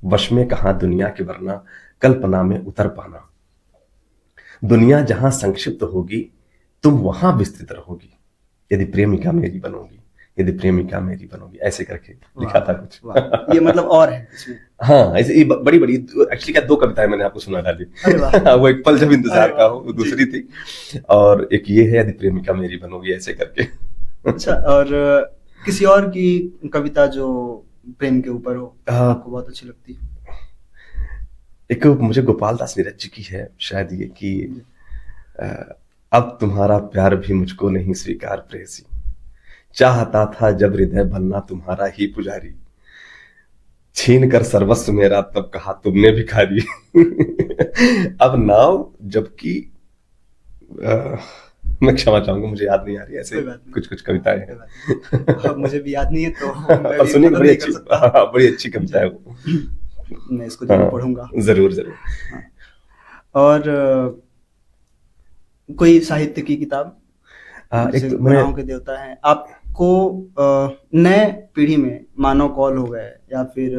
वश में कहाँ दुनिया के वरना कल्पना में उतर पाना। दुनिया जहां संक्षिप्त होगी तुम वहां विस्तृत रहोगी, यदि प्रेमिका मेरी बनोगी, यदि प्रेमिका मेरी बनोगी, ऐसे करके लिखा था कुछ। वाह, ये मतलब और है इसमें। हाँ, ऐसे ये बड़ी बड़ी एक्चुअली क्या 2 कविताएं मैंने आपको सुना डाली। अरे वाह। वो एक पल जब इंतजार का हो, वो जी। दूसरी थी, और एक ये है यदि प्रेमिका मेरी बनोगी, ऐसे करके। अच्छा, और किसी और की कविता जो प्रेम के ऊपर हो आपको बहुत अच्छी लगती है? एक मुझे गोपाल दास नीरज जी की है शायद ये कि अब तुम्हारा प्यार भी मुझको नहीं स्वीकार प्रेयसी, चाहता था जब हृदय बनना तुम्हारा ही पुजारी, छीन कर सर्वस्व मेरा तब कहा तुमने भिखारी। अब नाव जबकि मैं क्षमा चाहूंगा, मुझे याद नहीं आ रही, ऐसे कुछ कुछ कविताएं हैं। मुझे भी याद नहीं है तो और सुनिए, बड़ी अच्छी कविता है वो। मैं इसको जरूर पढ़ूंगा। जरूर जरूर। और कोई साहित्य की किताब? एक तो गुनाहों के देवता है आपको, नए पीढ़ी में मानव कौल हो गए या फिर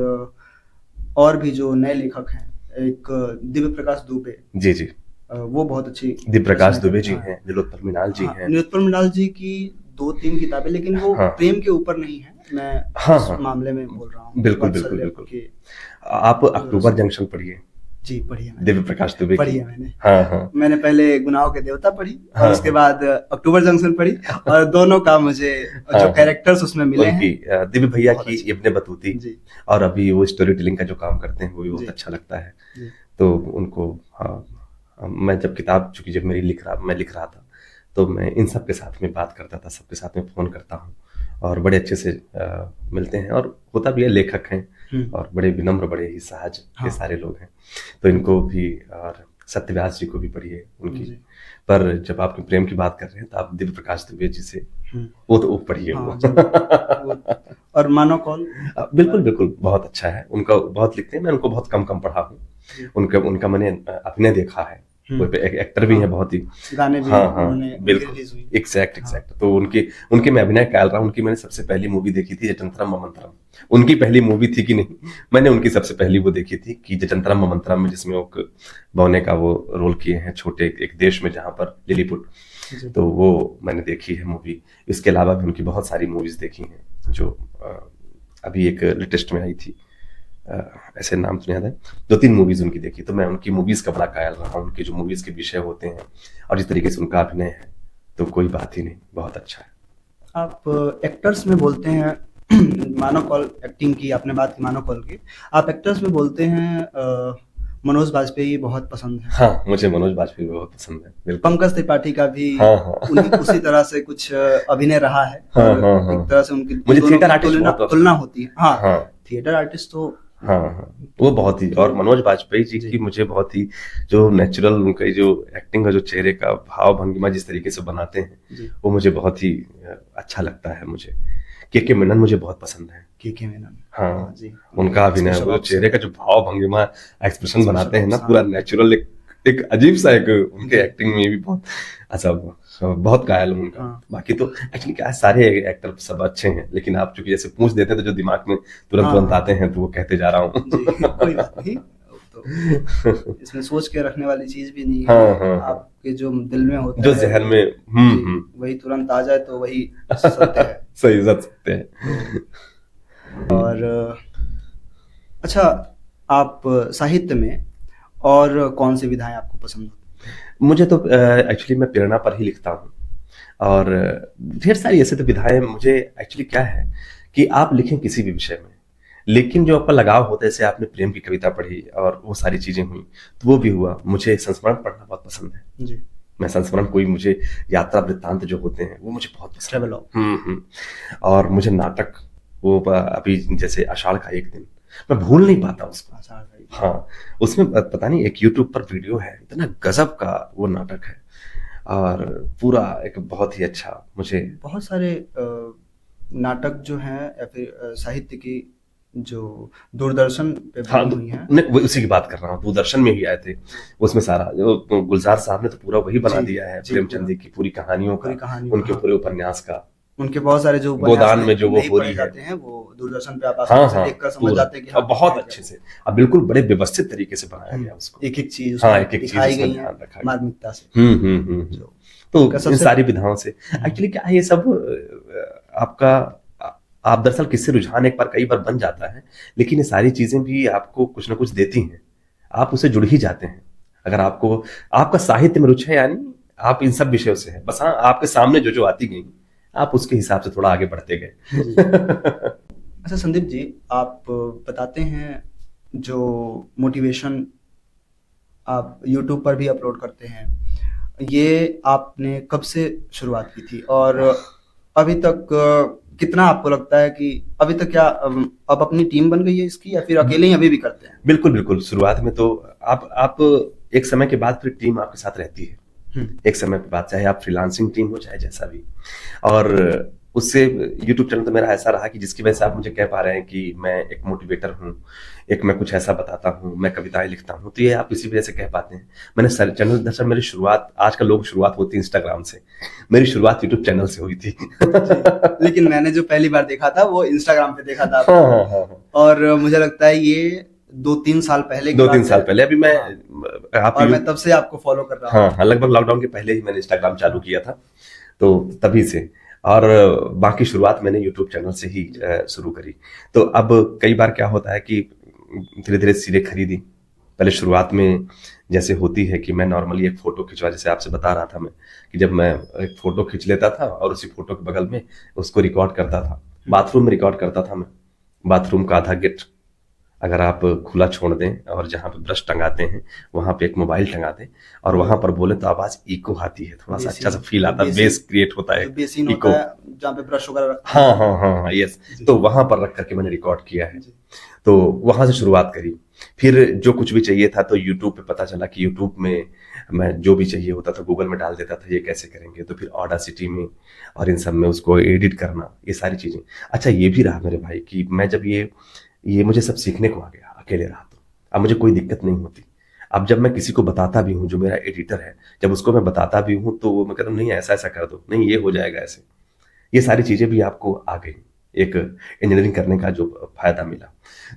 और भी जो नए लेखक हैं, एक दिव्य प्रकाश दुबे, जी जी, वो बहुत अच्छी, दिव्य प्रकाश दुबे जी हैं, नीलोत्पल मृणाल जी हैं। नीलोत्पल मृणाल जी की 2-3 किताबें, लेकिन वो प्रेम के ऊपर नहीं है, मैं इस मामले में बोल रहा हूँ। बिल्कुल बिल्कुल बिल्कुल। आप अक्टूबर जंक्शन पढ़िए। जी, पढ़िए दिव्य प्रकाश दुबे पढ़ी है मैंने। हाँ हाँ, मैंने पहले गुनाहों के देवता पढ़ी और उसके बाद अक्टूबर जंक्शन पढ़ी, और दोनों का मुझे जो कैरेक्टर्स उसमें मिले हैं, दिव्य भैया की इब्ने बतूती, और अभी वो स्टोरी टेलिंग का जो काम करते हैं वो भी बहुत अच्छा लगता है। तो उनको मैं जब किताब, चूंकि जब मैं लिख रहा था तो मैं इन सब के साथ में बात करता था, सबके साथ में फोन करता हूँ, और बड़े अच्छे से मिलते हैं, और होता भी है लेखक हैं और बड़े विनम्र, बड़े ही सहज के सारे लोग हैं। तो इनको भी, और सत्यव्यास जी को भी पढ़िए उनकी। पर जब आप प्रेम की बात कर रहे हैं तो आप दिव्य प्रकाश दुबे जी से वो पढ़िए। और मानव कौल, बिल्कुल बिल्कुल, बहुत अच्छा है उनका, बहुत लिखते हैं। मैं उनको बहुत कम पढ़ा हूँ, उनका मैंने अभिनय देखा है, वो एक एक्टर भी है, बहुत ही गाने भी, हाँ बिल्कुल, एग्जैक्ट। तो उनके मैं अभिनय काल रहा हूँ। उनकी मैंने सबसे पहली मूवी देखी थी जजंतरम ममंतरम। उनकी पहली मूवी थी कि नहीं, मैंने उनकी सबसे पहली वो देखी थी कि जजंतरम ममंतरम में, जिसमें वो बौने का वो रोल किए हैं, छोटे एक देश में जहाँ पर लिलीपुट, तो वो मैंने देखी है मूवी। इसके अलावा भी उनकी बहुत सारी मूवीज देखी हैं, जो अभी एक लेटेस्ट में आई थी, ऐसे नाम तो नहीं याद है, 2-3 मूवीज उनकी देखी। तो मैं उनकी मूवीज का बड़ा कायल रहा हूँ, उनके जो मूवीज के विषय होते हैं और जिस तरीके से उनका अभिनय है, तो कोई बात ही नहीं, बहुत अच्छा है। आप एक्टर्स में बोलते हैं, मानव कौल एक्टिंग की आपने बात की, मानव कौल की, आप एक्टर्स में बोलते हैं मनोज बाजपेयी बहुत पसंद है। हाँ, मुझे मनोज बाजपेयी बहुत पसंद है। पंकज त्रिपाठी का भी उसी तरह से कुछ अभिनय रहा है। एक तरह से उनकी मुझे थिएटर आर्टिस्ट तुलना होती है। हाँ, थिएटर आर्टिस्ट तो वो बहुत ही, और मनोज बाजपेयी जी की मुझे बहुत ही जो नेचुरल उनका जो एक्टिंग का जो चेहरे का भाव भंगिमा जिस तरीके से बनाते हैं, वो मुझे बहुत ही अच्छा लगता है। मुझे के मेनन मुझे बहुत पसंद है। के मेनन, हाँ जी, उनका अभिनय, वो चेहरे का जो भाव भंगिमा एक्सप्रेशन बनाते हैं ना, पूरा नेचुरल, एक अजीब सा एक उनके एक्टिंग में भी बहुत अच्छा, बहुत कायल हूँ उनका। बाकी तो एक्चुअली क्या है, सारे एक्टर सब अच्छे हैं, लेकिन आप चूंकि जैसे पूछ देते हैं तो जो दिमाग में तुरंत आते हैं तो वो कहते जा रहा हूँ। कोई बात नहीं, तो इसमें सोच के रखने वाली चीज भी नहीं है। आपके जो दिल में होता है, जो जहन में वही तुरंत आ जाए तो वही सत्य है। सही सत्य है। और अच्छा, आप साहित्य में और कौन सी विधाएं आपको पसंद होती? मुझे तो एक्चुअली मैं प्रेरणा पर ही लिखता हूँ, और ढेर सारी ऐसे तो विधाएं मुझे एक्चुअली क्या है कि आप लिखें किसी भी विषय में, लेकिन जो आपका लगाव होता है, जैसे आपने प्रेम की कविता पढ़ी और वो सारी चीजें हुई, तो वो भी हुआ। मुझे संस्मरण पढ़ना बहुत पसंद है जी। मैं संस्मरण, कोई मुझे यात्रा वृत्तांत जो होते हैं वो मुझे बहुत पसंद है। और मुझे नाटक, वो अभी जैसे आषाढ़ का एक दिन, मैं भूल नहीं पाता उसको। हाँ, उसमें पता नहीं, एक यूट्यूब पर वीडियो है, इतना गजब का वो नाटक है, और पूरा एक बहुत ही अच्छा। मुझे बहुत सारे नाटक जो हैं या फिर साहित्य की जो दूरदर्शन पे बनी हुई हैं, मैं उसी की बात कर रहा हूँ, दूरदर्शन में ही आए थे, उसमें सारा गुलजार साहब ने तो पूरा वही बना दिया है, प्रेमचंद की पूरी कहानियों का, उनके पूरे उपन्यास का। उनके बहुत सारे जो गोदान में जो वो नहीं हो पढ़े रही है, जाते हैं वो दूरदर्शन पे आप हाँ आसानी से हाँ देखकर समझ पूरा, जाते हैं कि और हाँ बहुत है अच्छे क्या। से, अब बिल्कुल बड़े व्यवस्थित तरीके से बनाया गया उसको। एक एक चीज हाँ, उसमें एक एक चीज दिखाई उसमें गई है ध्यान रखा गया। मार्मिकता से। हम्म। जो उनका तो इन सबसे सारी विधाओं से एक्चुअली क्या है, ये सब आपका आप दरअसल किससे रुझान एक बार कई बार बन जाता है, लेकिन ये सारी चीजें भी आपको कुछ ना कुछ देती हैं, आप उससे जुड़ ही जाते हैं। अगर आपको आपका साहित्य में रुचि है, यानी आप इन सब विषयों से है, बस हाँ आपके सामने जो जो आती गई आप उसके हिसाब से थोड़ा आगे बढ़ते जी। गए। अच्छा संदीप जी, आप बताते हैं जो मोटिवेशन आप यूट्यूब पर भी अपलोड करते हैं, ये आपने कब से शुरुआत की थी और अभी तक कितना आपको लगता है कि अभी तक क्या अब अपनी टीम बन गई है इसकी, या फिर अकेले ही अभी भी करते हैं? बिल्कुल बिल्कुल, शुरुआत में तो आप एक समय के बाद फिर टीम आपके साथ रहती है, एक समय के बाद, चाहे आप फ्रीलांसिंग टीम हो चाहे जैसा भी। और उससे यूट्यूब चैनल तो मेरा ऐसा रहा कि जिसकी वजह से आप मुझे कह पा रहे हैं कि मैं एक मोटिवेटर हूँ, एक मैं कुछ ऐसा बताता हूँ, मैं कविताएं लिखता हूँ, तो ये आप इसी वजह से कह पाते हैं। मैंने चैनल, दरअसल मेरी शुरुआत, आजकल लोग शुरुआत होती है इंस्टाग्राम से, मेरी शुरुआत यूट्यूब चैनल से हुई थी। लेकिन मैंने जो पहली बार देखा था वो इंस्टाग्राम पे देखा था हाँ हाँ हाँ, और मुझे लगता है ये 2-3 साल पहले की 2-3 बात साल है। पहले, अभी मैं आप और मैं तब से आपको फॉलो कर रहा हूँ। हाँ हाँ, लगभग लॉकडाउन के पहले ही मैंने इंस्टाग्राम चालू किया था, तो तभी से। और बाकी शुरुआत मैंने यूट्यूब चैनल से ही शुरू करी। तो अब कई बार क्या होता है कि धीरे धीरे चीजें खरीदी। पहले शुरुआत में जैसे होती है कि मैं नॉर्मली एक फोटो खिंचवा, जैसे आपसे बता रहा था मैं कि जब मैं एक फोटो खींच लेता था और उसी फोटो के बगल में उसको रिकॉर्ड करता था, बाथरूम में रिकॉर्ड करता था मैं। बाथरूम का आधा गेट अगर आप खुला छोड़ दें और जहाँ पे ब्रश टंगाते हैं वहां पे एक मोबाइल टंगा दें और वहां पर बोले तो आवाज इको आती है, थोड़ा सा अच्छा सा फील आता है, बेस क्रिएट होता है, जो बेसिन इको। होता है जहाँ पे ब्रश वगैरह रखते हाँ हाँ हाँ हाँ, यस। तो वहां पर रख करके मैंने रिकॉर्ड किया है, तो वहां से शुरुआत करी। फिर जो कुछ भी चाहिए था तो यूट्यूब पे पता चला कि यूट्यूब में मैं जो भी चाहिए होता था गूगल में डाल देता था, ये कैसे करेंगे, तो फिर ऑडासिटी में और इन सब में उसको एडिट करना, ये सारी चीजें। अच्छा ये भी रहा मेरे भाई कि मैं जब ये मुझे सब सीखने को आ गया, अकेले रहा तो अब मुझे कोई दिक्कत नहीं होती। अब जब मैं किसी को बताता भी हूँ, जो मेरा एडिटर है, जब उसको मैं बताता भी हूँ तो वो मैं कहता हूँ नहीं ऐसा ऐसा कर दो, नहीं ये हो जाएगा ऐसे। ये सारी चीजें भी आपको आ गई, एक इंजीनियरिंग करने का जो फायदा मिला।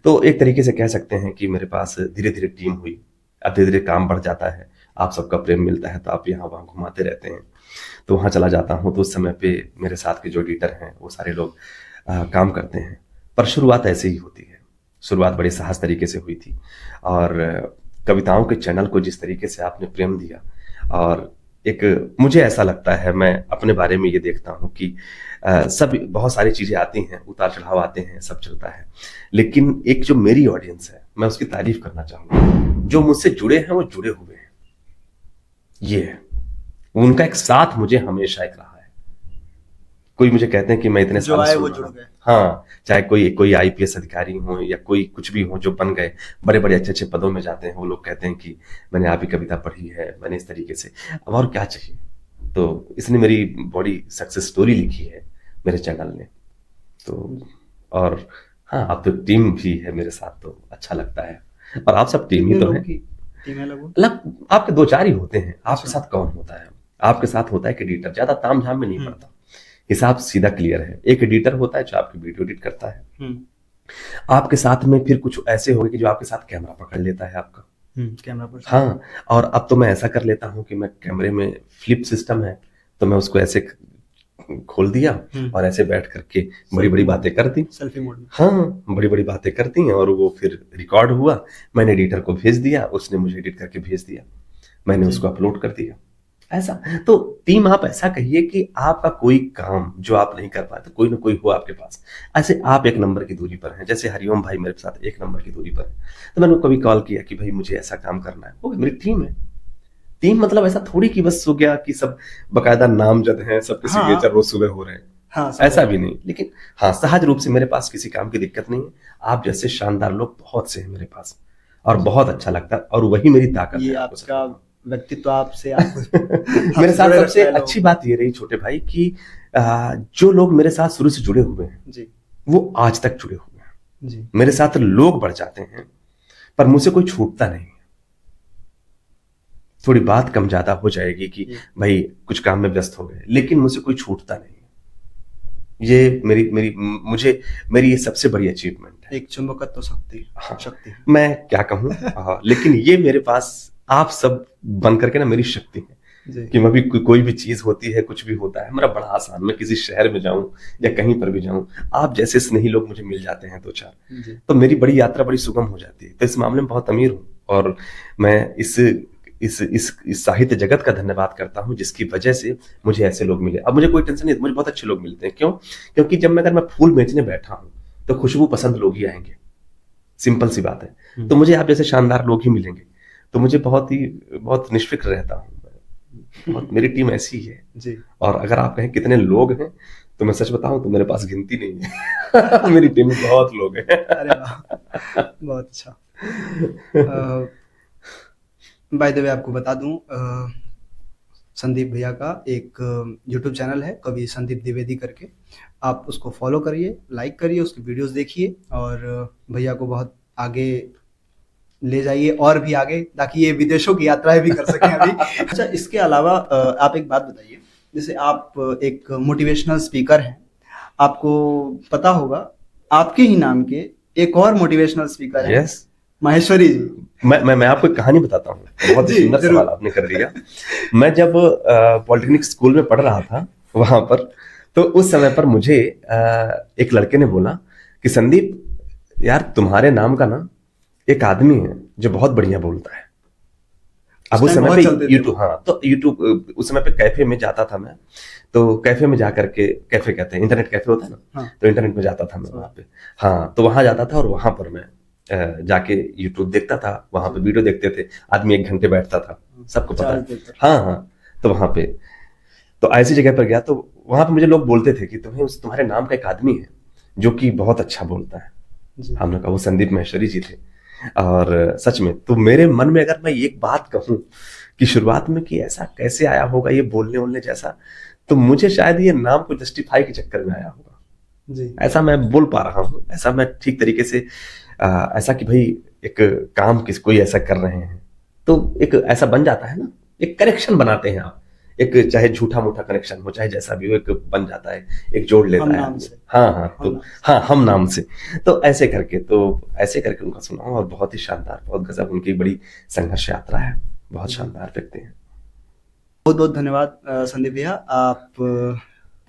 तो एक तरीके से कह सकते हैं कि मेरे पास धीरे धीरे टीम हुई, अब धीरे धीरे काम बढ़ जाता है, आप सबका प्रेम मिलता है तो आप यहाँ वहाँ घुमाते रहते हैं, तो वहाँ चला जाता हूँ तो उस समय पे मेरे साथ के जो एडिटर हैं वो सारे लोग काम करते हैं। पर शुरुआत ऐसे ही होती है, शुरुआत बड़े साहस तरीके से हुई थी। और कविताओं के चैनल को जिस तरीके से आपने प्रेम दिया, और एक मुझे ऐसा लगता है, मैं अपने बारे में ये देखता हूँ कि सब बहुत सारी चीजें आती हैं, उतार चढ़ाव आते हैं, सब चलता है, लेकिन एक जो मेरी ऑडियंस है मैं उसकी तारीफ करना चाहूंगा। जो मुझसे जुड़े हैं वो जुड़े हुए हैं, ये है उनका एक साथ मुझे हमेशा एक रहा है। कोई मुझे कहते हैं कि मैं इतने जो साल आए सुन वो रहा जुड़ हूं। गए। हाँ, चाहे कोई आईपीएस अधिकारी हो या कोई कुछ भी हो जो बन गए, बड़े बड़े अच्छे अच्छे पदों में जाते हैं, वो लोग कहते हैं कि मैंने आप ही कविता पढ़ी है, मैंने इस तरीके से, अब और क्या चाहिए। तो इसने मेरी बड़ी सक्सेस स्टोरी लिखी है मेरे चैनल ने। तो और हाँ, अब तो टीम भी है मेरे साथ, तो अच्छा लगता है। और आप सब टीम ही तो है, टीम है लगभग मतलब आपके 2-4 ही होते हैं, आपके साथ कौन होता है? आपके साथ होता है कि एडिटर, ज्यादा ताम झाम में नहीं पड़ता, हिसाब सीधा क्लियर है। एक एडिटर होता है जो आपकी वीडियो एडिट करता है, आपके साथ में फिर कुछ ऐसे हो गए कि जो आपके साथ कैमरा पकड़ लेता है आपका, कैमरा पर। हाँ। और अब तो मैं ऐसा कर लेता हूँ कि मैं कैमरे में फ्लिप सिस्टम है, तो मैं उसको ऐसे खोल दिया और ऐसे बैठ करके बड़ी बड़ी बातें कर दी, सेल्फी मोड में। हाँ, बड़ी बड़ी बातें कर दी और वो फिर रिकॉर्ड हुआ, मैंने एडिटर को भेज दिया, उसने मुझे एडिट करके भेज दिया, मैंने उसको अपलोड कर दिया। ऐसा तो टीम, आप ऐसा कहिए कि आपका कोई काम जो आप नहीं कर पाते, कोई ना कोई हो आपके पास, ऐसे आप एक नंबर की दूरी पर हैं। जैसे हरिओम भाई मेरे साथ एक नंबर की दूरी पर है, तो मैंने कभी कॉल किया कि भाई मुझे ऐसा काम करना है, वो मेरी टीम है। टीम मतलब ऐसा थोड़ी कि बस हो गया कि सब बकायदा नामजद हैं, सबके सिग्नेचर रोज सुबह हो रहे हैं, हाँ, ऐसा भी नहीं। लेकिन हाँ, सहज रूप से मेरे पास किसी काम की दिक्कत नहीं है। आप जैसे शानदार लोग बहुत से हैं मेरे पास, और बहुत अच्छा लगता है, और वही मेरी ताकत है। आपका व्यक्तित्व आपसे मेरे साथ सबसे अच्छी बात ये रही छोटे भाई कि जो लोग मेरे साथ शुरू से जुड़े हुए हैं जी, वो आज तक जुड़े हुए हैं जी। मेरे साथ। लोग बढ़ जाते हैं पर मुझसे कोई छूटता नहीं है। थोड़ी बात कम ज्यादा हो जाएगी कि भाई कुछ काम में व्यस्त हो गए, लेकिन मुझसे कोई छूटता नहीं है। ये मेरी मेरी मुझे मेरी ये सबसे बड़ी अचीवमेंट है। एक चुंबकत्व शक्ति हाँ, शक्ति मैं क्या कहूँ, लेकिन ये मेरे पास आप सब बन करके ना मेरी शक्ति है जी कि मैं भी कोई भी चीज होती है, कुछ भी होता है, मेरा बड़ा आसान, मैं किसी शहर में जाऊं या कहीं पर भी जाऊं, आप जैसे स्नेही लोग मुझे मिल जाते हैं दो चार, जी तो मेरी बड़ी यात्रा बड़ी सुगम हो जाती है। तो इस मामले में बहुत अमीर हूँ, और मैं इस साहित्य जगत का धन्यवाद करता हूँ जिसकी वजह से मुझे ऐसे लोग मिले। अब मुझे कोई टेंशन नहीं, मुझे बहुत अच्छे लोग मिलते हैं। क्यों? क्योंकि जब मैं अगर मैं फूल बेचने बैठा हूँ तो खुशबू पसंद लोग ही आएंगे, सिंपल सी बात है। तो मुझे आप जैसे शानदार लोग ही मिलेंगे, तो मुझे बहुत निष्फिक्र रहता हूँ। बहुत, मेरी टीम ऐसी ही है जी और अगर आप कहें कितने लोग हैं, तो मैं सच बताऊं तो मेरे पास गिनती नहीं है। मेरी टीम में बहुत लोग हैं। अरे वाह, बहुत अच्छा। बाय द वे आपको बता दूं, संदीप भैया का एक यूट्यूब चैनल है, कवि संदीप द्विवेदी करके, आप उसको फॉलो करिए, लाइक करिए, उसकी वीडियोस देखिए और भैया को बहुत आगे ले जाइए और भी आगे, ताकि ये विदेशों की यात्राएं भी कर सकें अभी। अच्छा, इसके अलावा आप एक बात बताइए, जैसे आप एक मोटिवेशनल स्पीकर हैं, आपको पता होगा आपके ही नाम के एक और मोटिवेशनल स्पीकर हैं, यस, माहेश्वरी जी। मैं आपको एक कहानी बताता हूँ। बहुत ही जी, सुंदर जरूर। सवाल आपने कर दिया। मैं जब पॉलिटेक्निक स्कूल में पढ़ रहा था वहां पर, तो उस समय पर मुझे एक लड़के ने बोला कि संदीप यार, तुम्हारे नाम का ना एक आदमी है जो बहुत बढ़िया बोलता है। अब उस टाइम समय बहुत चलते पे थे यूट्यूब, हाँ, तो यूट्यूब उस समय पे कैफे में जाता था मैं, तो कैफे में जाकर के, कैफे कहते हैं, इंटरनेट कैफे होता है ना, हाँ। तो इंटरनेट में जाता था मैं वहां पे। हाँ, तो वहां जाता था और वहां पर मैं जाके यूट्यूब देखता था, वहां पे वीडियो देखते थे, आदमी 1 घंटे बैठता था, सबको पता है। हाँ हाँ, तो वहां पे, तो ऐसी जगह पर गया, तो वहां पे मुझे लोग बोलते थे कि तुम्हारे नाम का एक आदमी है जो कि बहुत अच्छा बोलता है। हमने कहा वो संदीप माहेश्वरी जी थे। और सच में, तो मेरे मन में अगर मैं एक बात कहूं कि शुरुआत में कि ऐसा कैसे आया होगा ये बोलने वोलने जैसा, तो मुझे शायद ये नाम को जस्टिफाई के चक्कर में आया होगा जी। ऐसा मैं बोल पा रहा हूँ, ऐसा मैं ठीक तरीके से ऐसा कि भाई एक काम कोई ऐसा कर रहे हैं, तो एक ऐसा बन जाता है ना, एक कनेक्शन बनाते हैं आप, एक चाहे झूठा मूठा कनेक्शन हो, चाहे जैसा भी हो, एक बन जाता है, एक जोड़ लेता है। हाँ हाँ, तो हाँ, हम नाम से, तो ऐसे करके उनका सुना, और बहुत ही शानदार, बहुत गजब, उनकी बड़ी संघर्ष यात्रा है, बहुत शानदार व्यक्ति है। बहुत बहुत धन्यवाद संदीप भैया, आप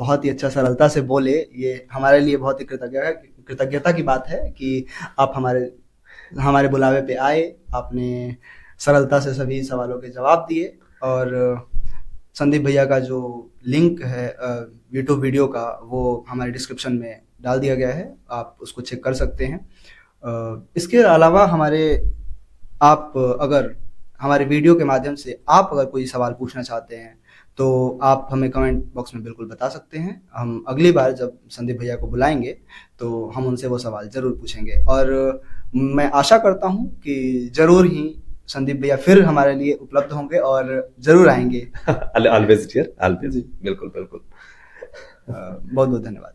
बहुत ही अच्छा सरलता से बोले, ये हमारे लिए बहुत ही कृतज्ञता की बात है कि आप हमारे बुलावे पे आए, आपने सरलता से सभी सवालों के जवाब दिए। और संदीप भैया का जो लिंक है यूट्यूब वीडियो का, वो हमारे डिस्क्रिप्शन में डाल दिया गया है, आप उसको चेक कर सकते हैं। इसके अलावा आप अगर हमारे वीडियो के माध्यम से आप अगर कोई सवाल पूछना चाहते हैं, तो आप हमें कमेंट बॉक्स में बिल्कुल बता सकते हैं। हम अगली बार जब संदीप भैया को बुलाएंगे तो हम उनसे वो सवाल ज़रूर पूछेंगे, और मैं आशा करता हूँ कि ज़रूर ही संदीप भैया फिर हमारे लिए उपलब्ध होंगे और ज़रूर आएंगे। ऑलवेज डियर, ऑलवेज, बिल्कुल बिल्कुल। बहुत बहुत धन्यवाद।